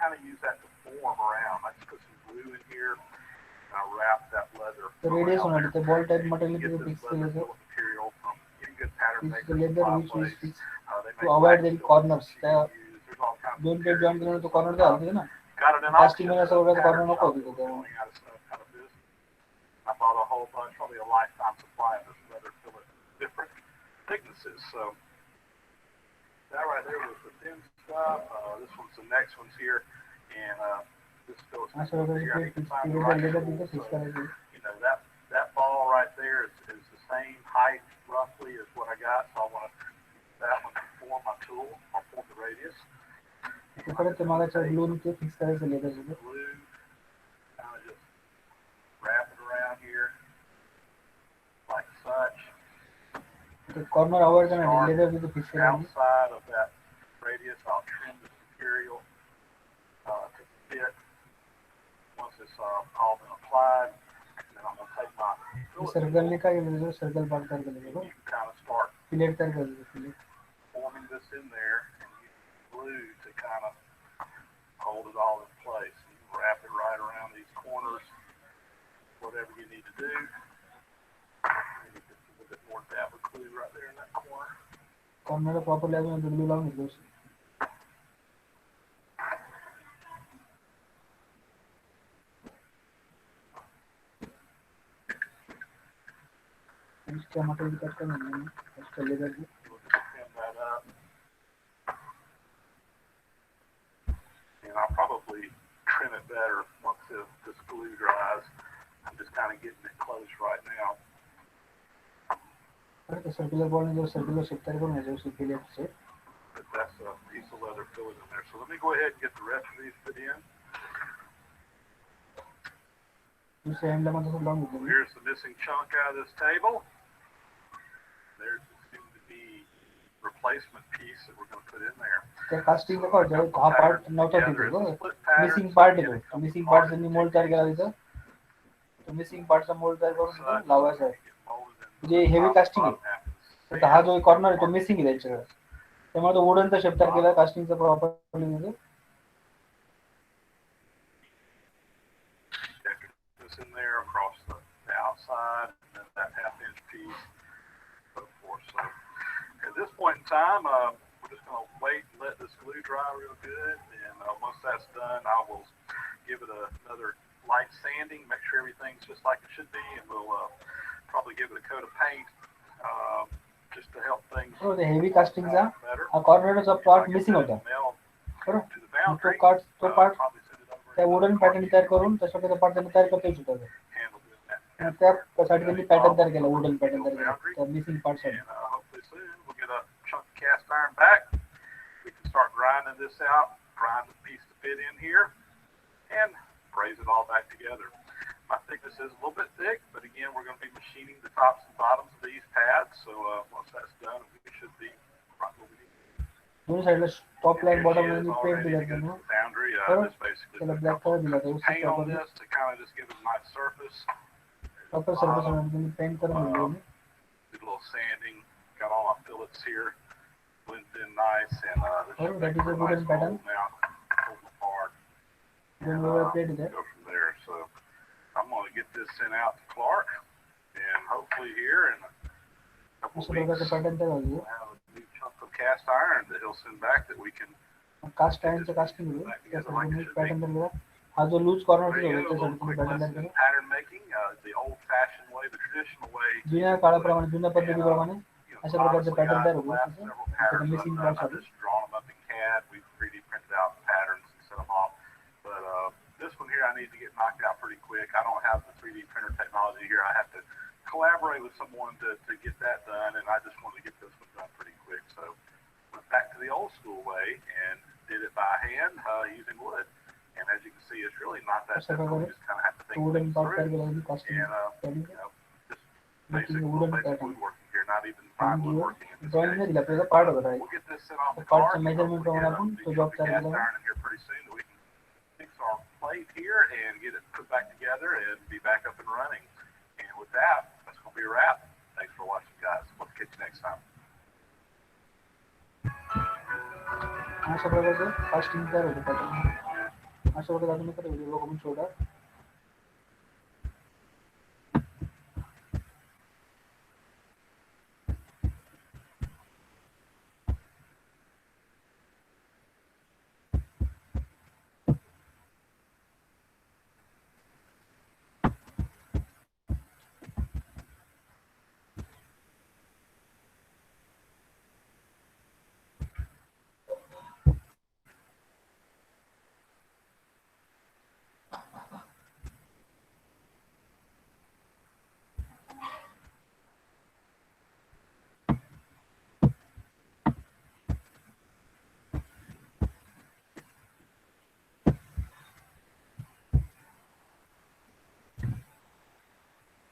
Kind of use that to form around. I just put some glue in here, and I wrap that leather तर radius around होणार there. ते ball type And you material can तिथे get fix this leather केलं fillet material from any good pattern this maker leather supply which is place. Fix They to make avoid black the fillets corners that त्या you can use. There's all kinds of दोन plate join केल्यानंतर तो corner materials. झाला ना Got it in casting auction. मध्ये असं वगैरे corner Pattern नको shop होती was त्यामुळे going out of stuff out of this. I bought a whole bunch, probably a lifetime supply of this leather fillet, different thicknesses. So that right there was the thin stuff. This one's the next one's here, and this fillet's अशा here. प्रकारचे I plate need to fix find the leather right leather tool. तिथे fix So, करायचे you know, that ball right there is the same height roughly as what I got. So I want that one to form my tool. I'll form the radius. ते परत ते मागाच्या glue ते fix करायचं leather तिथे Glue, kind of just wrap it around here like such. ते corner avoid करण्यासाठी leather तिथे fix करायचं Outside of that radius, I'll trim this material to fit once it's all been applied. And then I'm going to take my fillet सर्कलने tool, काय केलं circle part तयार केलं and बरोबर you can kind of start fillet तयार केलं fillet forming this in there and use glue to kind of hold it all in place. You can wrap it right around these corners, whatever you need to do. Maybe just a little bit more dab of glue right there in that corner. कॉर्नरला properly अजून glue लावून घेतलं इसका material cut करना है इसका leather We'll just pin that up. And I'll probably trim it better once this glue dries. I'm just kind of getting it close right now. The circular ball and the circular shape तयार करून घ्यायचं circular shape. But that's a piece of leather filling in there. So let me go ahead and get the rest of these put in. दुसऱ्या एंडला पण तसं लावून घेतलं. Here's the missing chunk out of this table. There's the soon to be replacement piece that we're going to put in there. त्या कास्टिंगला काय होतं हा पार्ट नव्हता तिथे मिसिंग पार्ट येतो मिसिंग पार्ट त्यांनी मोल्ड तयार केला तिथं तो मिसिंग पार्टचा मोल्ड तयार करून लावायचा आहे जे हेवी कास्टिंग आहे तर हा जो कॉर्नर आहे तो मिसिंग आहे त्याच्याकडे त्यामुळे तो वुडनचा शेप तयार केला कास्टिंगचा प्रॉपर्ली मध्ये In there across the outside and then that half-inch piece, so forth. So at this point in time, we're just going to wait and let this glue dry real good. And once that's done, I will give it another light sanding, make sure everything's just like it should be, and we'll probably give it a coat of paint just to help things. So the heavy casting चा a cornerचा part missing होता. बरोबर तो part त्या wooden pattern तयार करून त्याच्याकडे part त्यांनी तयार करता येऊ शकतो त्यासाठी त्यांनी पॅटर्न तयार केला वुडन पॅटर्न तयार केला त्या मिसिंग पार्ट साठी Cast iron back. We can start grinding this out, grind the piece to fit in here, and braze it all back together. My thickness is a little bit thick, but again, we're going to be machining the tops and bottoms of these pads. So once that's done, we should be right where we need. दोन्ही साइडला top line bottom line paint दिला त्यांना Foundry, बरोबर just basically त्याला black colour दिला तो paint on this to kind of just give it a nice surface. Proper service मध्ये paint करून दिलं Did a little sanding, got all my fillets here, blended in nice, and this that is a wooden pattern. Now, pull apart. then we will plate there Go from there. So I'm going to get this sent out to Clark, and hopefully here in a couple अशा of weeks, प्रकारचं pattern तयार होईल we'll have a new chunk of cast iron that he'll send back that we can. Cast आयर्नचं casting होईल त्यासाठी मी pattern तयार केला हा जो लूज कॉर्नर There you होता go, a त्यासाठी little तुम्ही quick पॅटर्न lesson तयार in केला pattern making, the old-fashioned way, the traditional way. जुन्या काळाप्रमाणे जुन्या पद्धतीप्रमाणे अशा प्रकारचे पॅटर्न तयार होईल Several patterns. Missing I've part just drawn them up in CAD. We've 3D printed out the patterns and set them off. But this one here, I need to get knocked out pretty quick. I don't have the 3D printer technology here. I have to collaborate with someone to get that done, and I just wanted to get this one done pretty quick. So went back to the old school way and did it by hand using wood. And as you can see, it's really not that difficult. You just kind of have to think wooden things part तयार through. केला casting And you know, just basic, Making a little wooden basic pattern. woodworking here, not even fine woodworking in this drawing case. नाही दिला आपल्याला part होता We'll get this sent off The to parts Clark. and measurement Hopefully प्रमाणे आपण get तो a job big तयार cast केला iron in here pretty soon that we can fix our plate here and get it put back together and be back up and running. And with that, that's going to be a wrap. Thanks for watching, guys. We'll catch you next time. अशा प्रकारचं casting तयार होतं pattern अशा प्रकारे आपण इकडे video बघून soda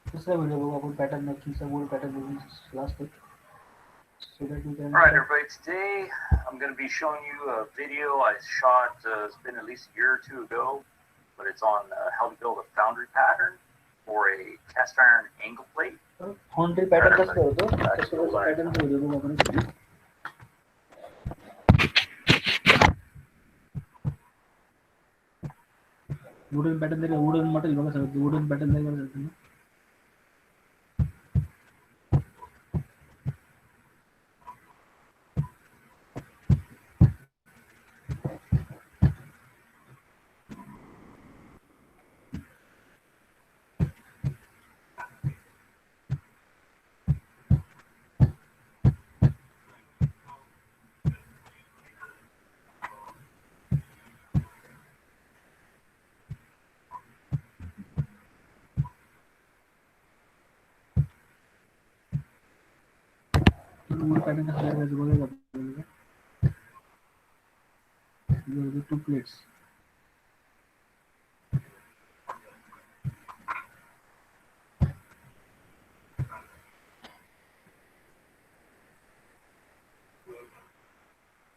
दुसरा व्हिडिओ बघू आपण पॅटर्न मेकिंगचा वूड पॅटर्न बघून last so that we can All right, everybody. Today I'm going to be showing you a video I shot. It's been at least a year or two ago, but it's on how to build a foundry pattern for a cast iron angle plate. Foundry pattern कसं होतं त्याच्यावर पॅटर्नचा video बघू आपण wooden pattern तरी wooden material बघा सगळं wooden pattern तयार करतात वोड पॅटर्न कसं तयार करायचं बघायचं आपल्याला. To plates.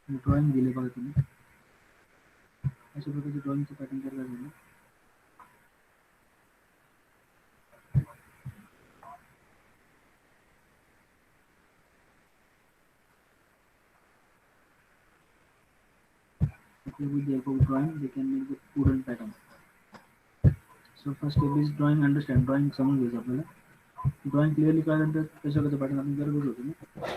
ड्रॉइंग दिले बघा तुम्ही, अशा प्रकारचे ड्रॉइंगचं पॅटर्न तयार करायचं. With the above drawing, they can make the wooden pattern. So first step is drawing. Understand drawing समजून घ्यायचं आपल्याला. ड्रॉइंग क्लिअरली कळल्यानंतर कशा कसं पॅटर्न आपण गरज होतो ना.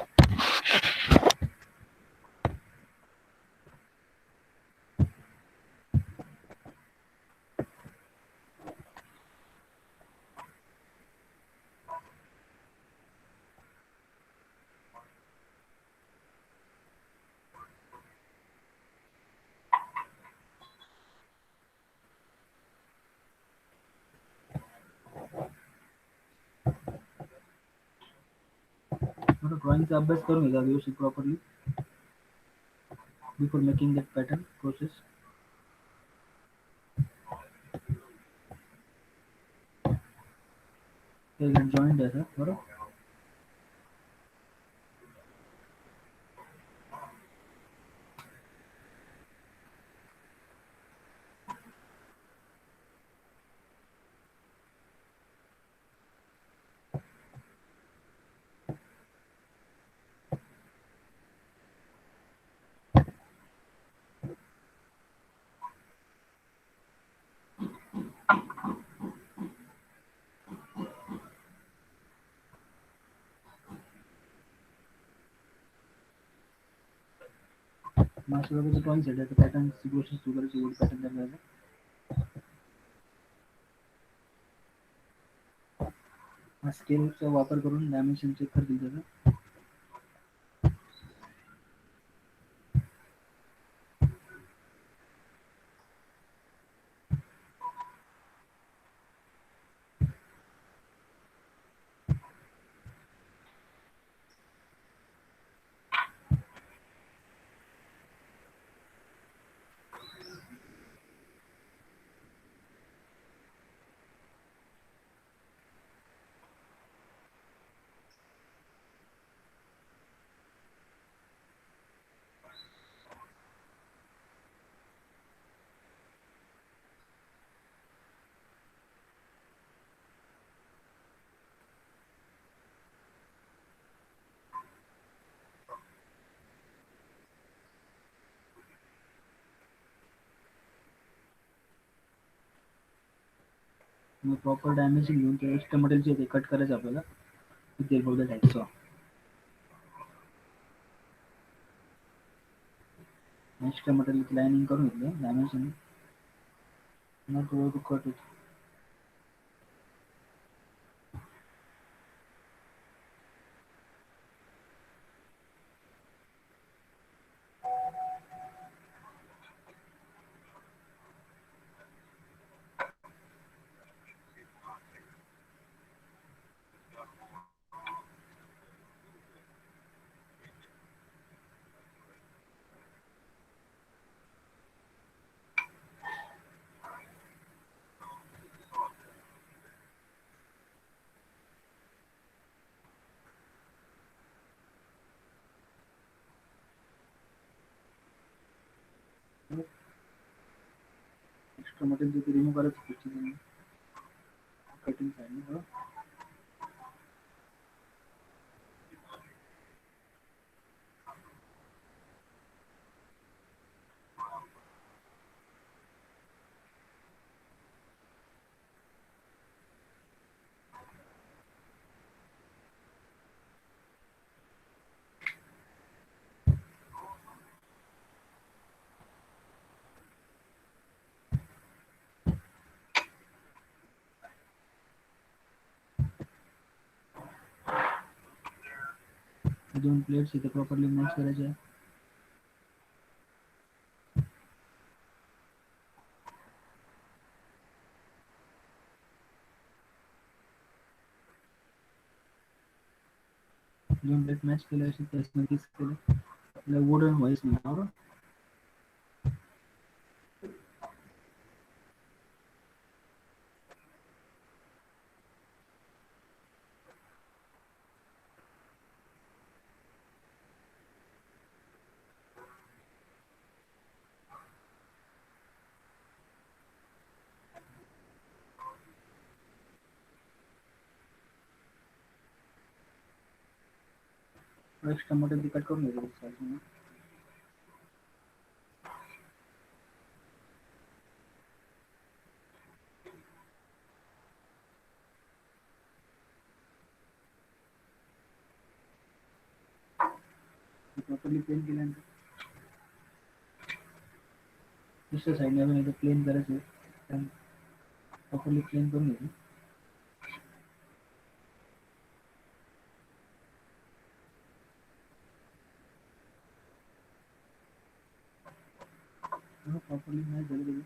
ड्रॉइंगचा अभ्यास करून घ्यायचा व्यवस्थित properly before making that pattern process. Joint आहे बरोबर. मास्टर वगैरे ड्रॉइंग सेट आहे, पॅटर्न गोष्टी सुरू करायची, वोड पॅटर्न तयार करायचा. हा स्केलचा वापर करून डायमेन्शन चेक करतील त्याचं. मग प्रॉपर डायमेन्शन घेऊन ते एक्स्ट्रा मटेरियल जे ते कट करायचं आपल्याला. ते बघा टाईपचं एक्स्ट्रा मटेरियल लाइनिंग करून घेतलं डायमेन्शन मग तो कट होतो. एक्स्ट्रा मटेरियल ते रिमूव्ह करायचं कटिंग साईडने. दोन प्लेट्स इथे प्रॉपरली मॅच करायचे. दोन डेट मॅच केले असे त्याच नक्कीच केलं आपल्याला वुडन व्हायच नाही बरोबर एक्स्ट्रा मटन ती कट करून घ्यायचं प्रॉपर्ली प्लेन केल्यानंतर दुसऱ्या साईडने आपण एकदा प्लेन करायचं प्रॉपर्ली प्लेन करून घ्यायचं प्रॉपर्ली नाही झालं तरी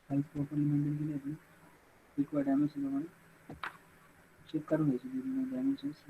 साईज प्रॉपर्ली मेंटेन केली आपली रिक्वायर्ड डायमेन्शन प्रमाणे चेक करून घ्यायची डायमेन्शन्स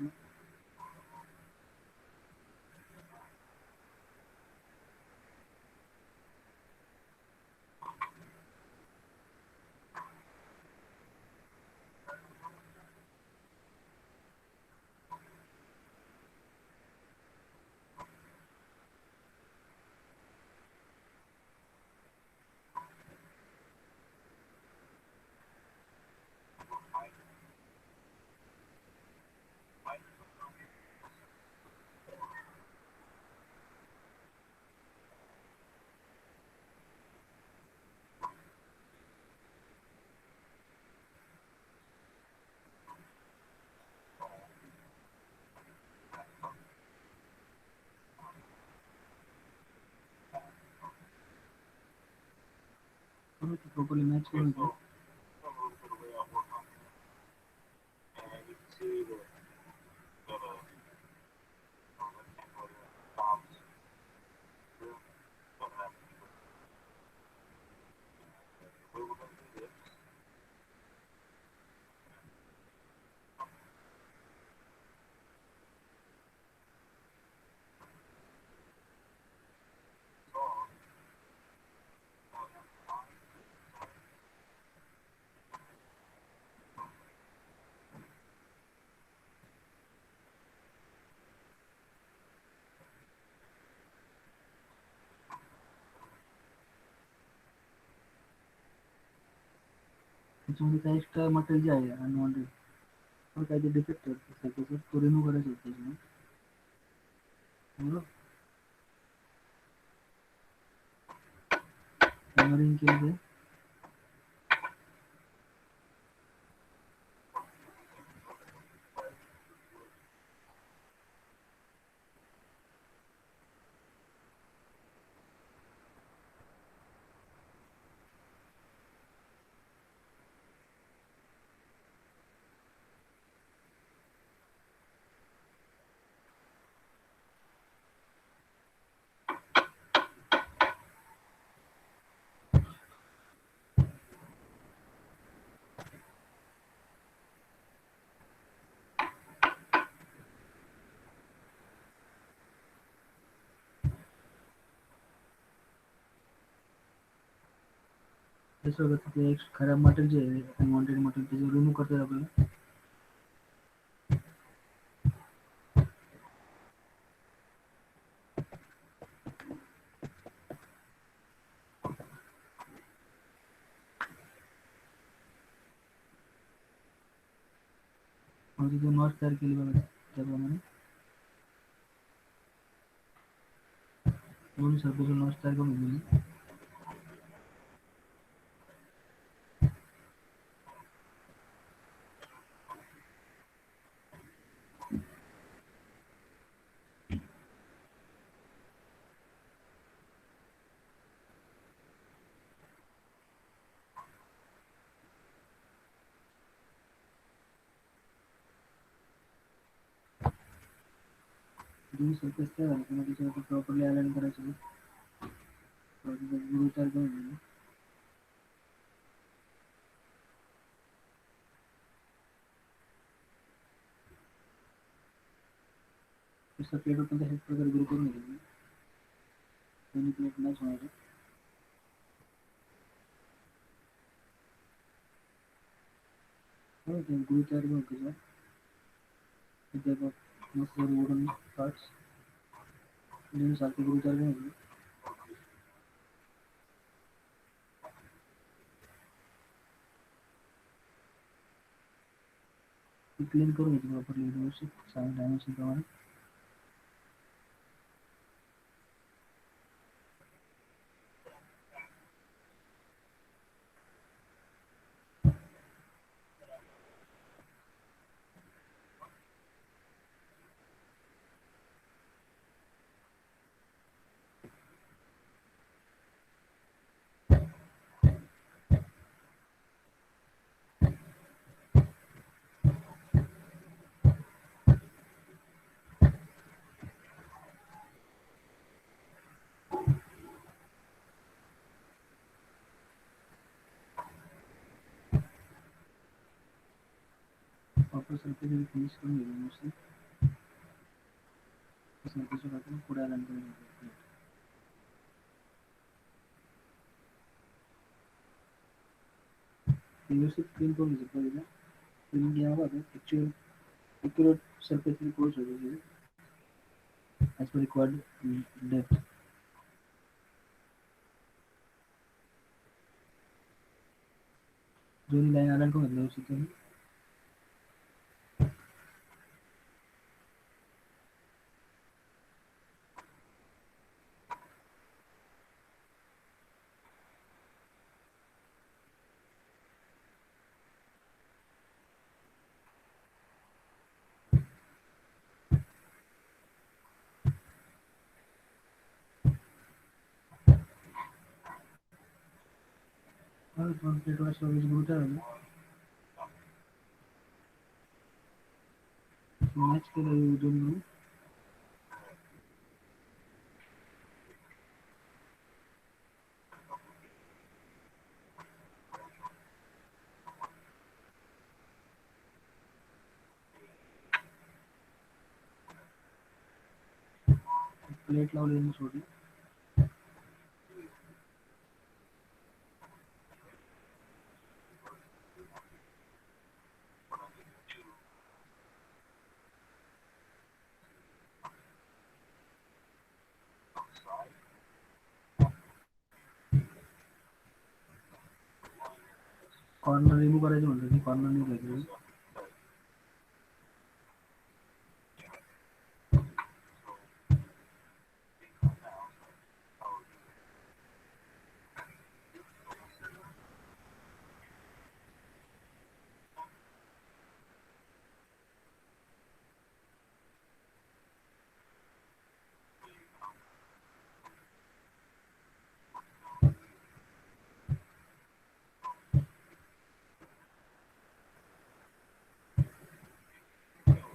प्रॉपर्ली मॅच करून घ्या A little bit of way I work on that. And you can see that let's say for the tops, don't have to do it. We were going to do this. त्याच्यामध्ये काही extra material जे आहे unwanted पण काही defect असेल त्याचं तो remove करायचं होतं त्याच्यामुळे बरोबर हॅमरिंग केलं ते त्यासोबत ते एक खराब मटेरियल जे आहे अनवॉन्टेड मटेरियल त्याचं रिमूव्ह करता येईल आपल्याला मग तिथे नॉच तयार केली बघा त्याप्रमाणे दोन्ही सर्कलचे नॉच तयार करून दिली दोन्ही सर्कल्स तयार झाले मग त्याच्यावरती प्रॉपर्ली अलाइन करायचं तयार करून दिली दुसरा प्लेट पण तशाच प्रकारे ग्रुप करून घ्यायची. दोन्ही प्लेट मॅच होणार. ग्रुप तयार करून त्याचा इथे बघ मस्त वुडन पार्ट्स सारखे ग्रुप तयार करून घ्यायचे. क्लीन करून घ्यायची प्रॉपरली व्यवस्थित साईन डायमेन्शन प्रमाणे. प्रॉपर सर्कल फिनिश करून घ्यायची नुसतं. सर्कलच्या टाकून पुढे आल्यानं करून घ्यायचं. व्यवस्थित क्लीन करून घ्यायचं पहिला. क्लीन घ्यावं लागेल. एक्युरेट सर्कल कोर्स होईल as per required depth. दोन्ही लाईन अलाइन करून घेतल्या व्यवस्थित तुम्ही. दोन प्लेटवर स्टोरेज ग्रुप तयार झालं. मॅच केलं दोन ग्रुप. प्लेट लावली सोडली. कॉर्नर रिमूव्ह करायचं म्हणलं की कॉर्नर नाही घ्यायचं.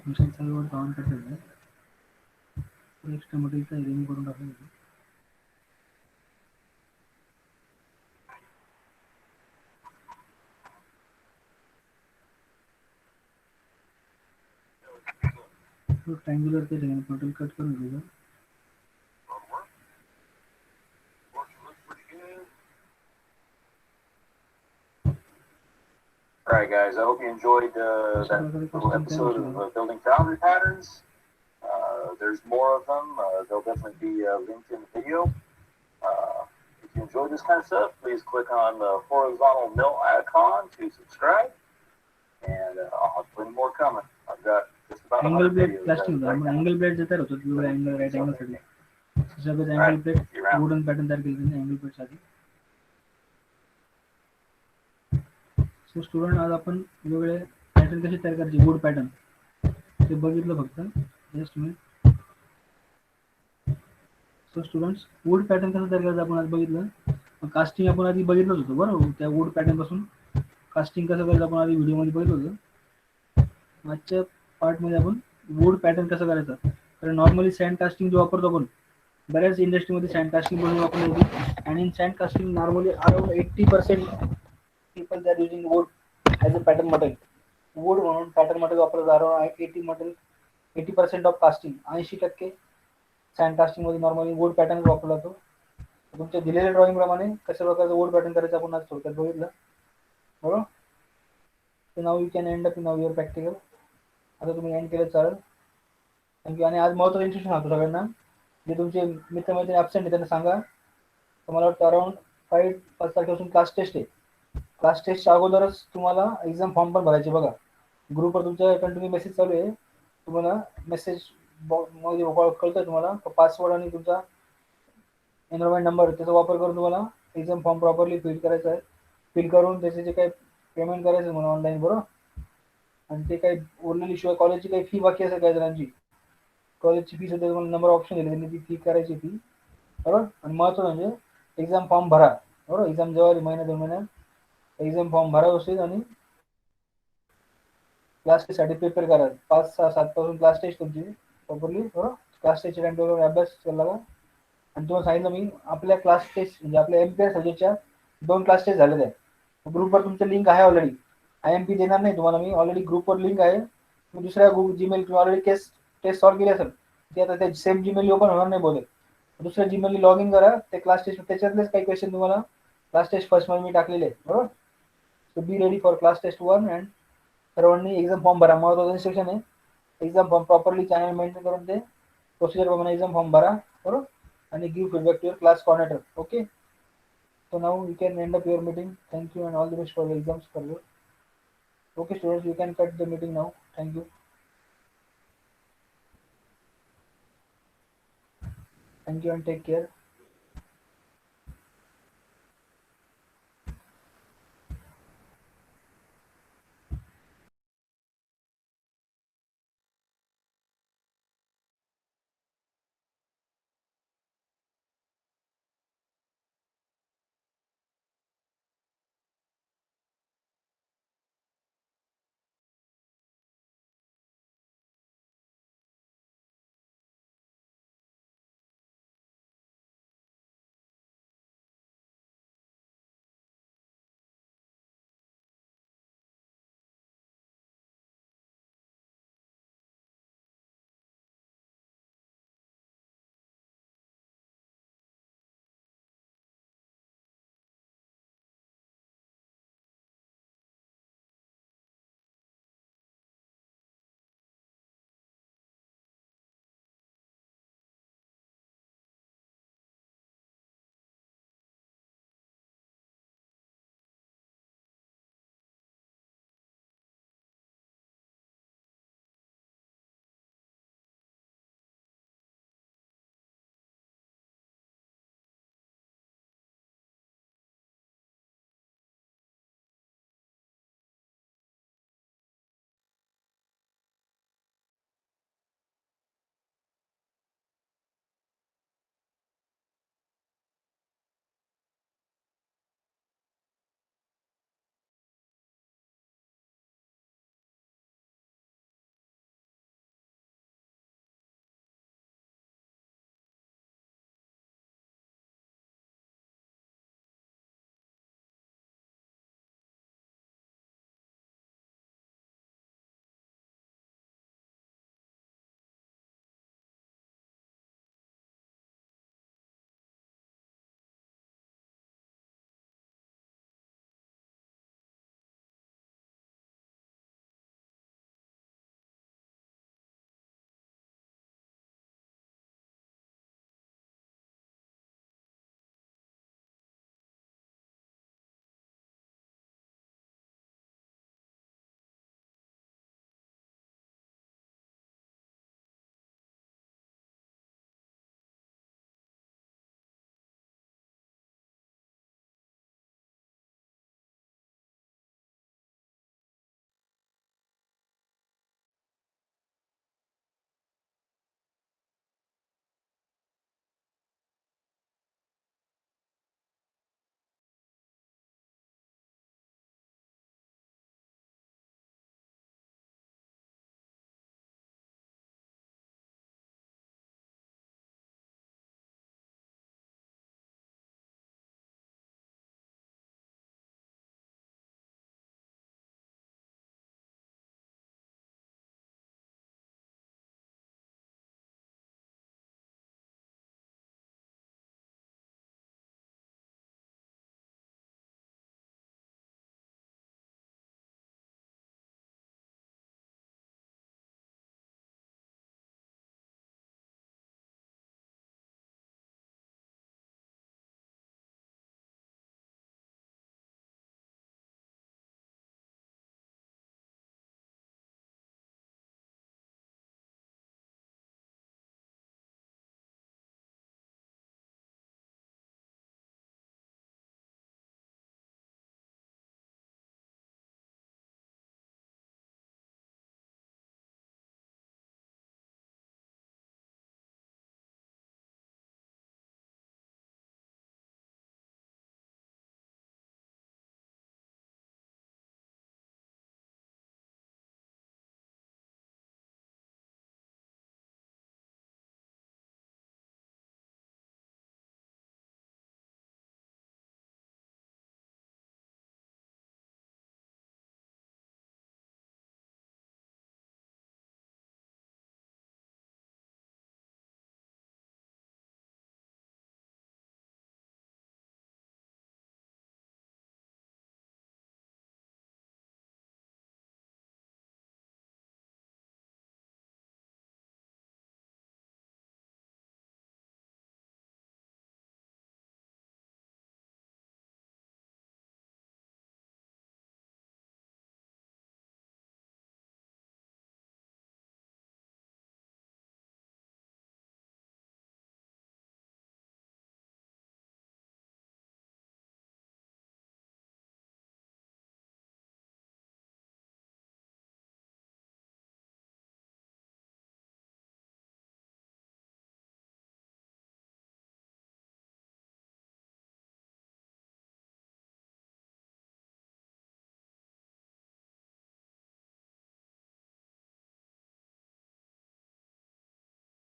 मशीन चालू ऑन करायचं. एक्स्ट्रा मटेरियल रिमूव्ह करून टाकायचं. ट्रायंग्युलर ते मटेरियल कट करून घ्यायचं. All right, guys. I hope you enjoyed that little episode of Building Foundry Patterns. There's more of them. They'll definitely be linked in the video. If you enjoyed this kind of stuff, please click on the horizontal mill icon to subscribe. And I'll have plenty more coming. I've got just about angle blade plastic angle blade तयार होतो angle right angle साठी. सगळं angle blade wooden pattern तयार केलं angle blade साठी. So student आज आपण वेगवेगळे पॅटर्न कसे तयार करायचे वूड पॅटर्न ते बघितलं फक्त. Just minute. So students wood pattern कसं तयार करायचं आपण आज बघितलं. कास्टिंग आपण आधी बघितलंच होतं बरोबर. त्या वूड पॅटर्न पासून कास्टिंग कसं करायचं आपण आधी व्हिडिओमध्ये बघितलं होतं. आजच्या पार्टमध्ये आपण वूड पॅटर्न कसं करायचं. कारण नॉर्मली सँड कास्टिंग जो वापरतो आपण बऱ्याच इंडस्ट्रीमध्ये सँड कास्टिंग बनवून वापरली होती. आणि in sand casting normally around 80% people they are using wood as a pattern material. Wood म्हणून pattern material वापरतात. around 80% 80% of casting 80% sand casting मध्ये नॉर्मली वोड पॅटर्न वापरला जातो. तुमच्या दिलेल्या ड्रॉइंग प्रमाणे कशा प्रकारचं वोड पॅटर्न करायचं आपण आज थोडक्यात बघितलं बरोबर. तर नाव you can end up in your practical. आता तुम्ही एंड केलं चालेल. थँक्यू. आणि आज महत्त्वाचं इन्स्ट्रक्शन होतं सगळ्यांना, जे तुमचे मित्रमैत्रिणी ॲबसेंट आहे त्यांना सांगा. तुम्हाला वाटतं अराउंड 5 तारखेपासून क्लास टेस्ट आहे. क्लास टेस्टच्या अगोदरच तुम्हाला एक्झाम फॉर्म पण भरायचे बघा. ग्रुपवर तुमच्या कंटिन्यू मेसेज चालू आहे. तुम्हाला मेसेज मध्ये कळतं तुम्हाला पासवर्ड आणि तुमचा एनरोलमेंट नंबर त्याचा वापर करून तुम्हाला एक्झाम फॉर्म प्रॉपरली फिल करायचा आहे. फिल करून त्याचे जे काही पेमेंट करायचं मला ऑनलाईन बरोबर. आणि ते काही उरलेली शिवाय कॉलेजची काही फी बाकी असेल काही जणांची, कॉलेजची फी सुद्धा तुम्हाला नंबर ऑप्शन दिले त्यांनी ती फी करायची फी बरोबर. आणि महत्त्वाचं म्हणजे एक्झाम फॉर्म भरा बरोबर. एक्झाम जेव्हा महिना 2 महिन्यात एक्झाम फॉर्म भरा व्यवस्थित आणि क्लास टेस्टसाठी प्रिपेअर करा. 5, 6, 7 पासून क्लास टेस्ट तुमची प्रॉपरली बरोबर. क्लास टेस्टच्या टाइम टेबलवर अभ्यास करायला लागा. आणि तुम्हाला सांगितलं मी आपल्या क्लास टेस्ट म्हणजे आपल्या MPR सब्जेक्टच्या 2 क्लास टेस्ट झालेल्या आहेत. ग्रुपवर तुमचं लिंक आहे ऑलरेडी. IMP देणार नाही तुम्हाला मी, ऑलरेडी ग्रुपवर लिंक आहे. तुम्ही दुसऱ्या जीमेल किंवा ऑलरेडी टेस्ट सॉल्व केली असेल ते आता ते सेम जीमेल ओपन होणार नाही बोलत. दुसऱ्या जीमेल लॉग इन करा. ते क्लास टेस्ट त्याच्यातलेच काही क्वेश्चन तुम्हाला क्लास टेस्ट फर्स्टमध्ये मी टाकलेले आहे बरोबर. So be ready for class test 1 and सर्वांनी एक्झाम फॉर्म भरा. महत्त्वाचं इन्स्ट्रक्शन आहे, exam form properly channel maintain करून ते प्रोसिजर प्रमाणे एक्झाम फॉर्म भरा बरोबर. आणि give feedback to your class coordinator. Okay. So now you can end up your meeting. Thank you and all the best for the exams for you. Okay students, you can cut the meeting now. Thank you. Thank you and take care.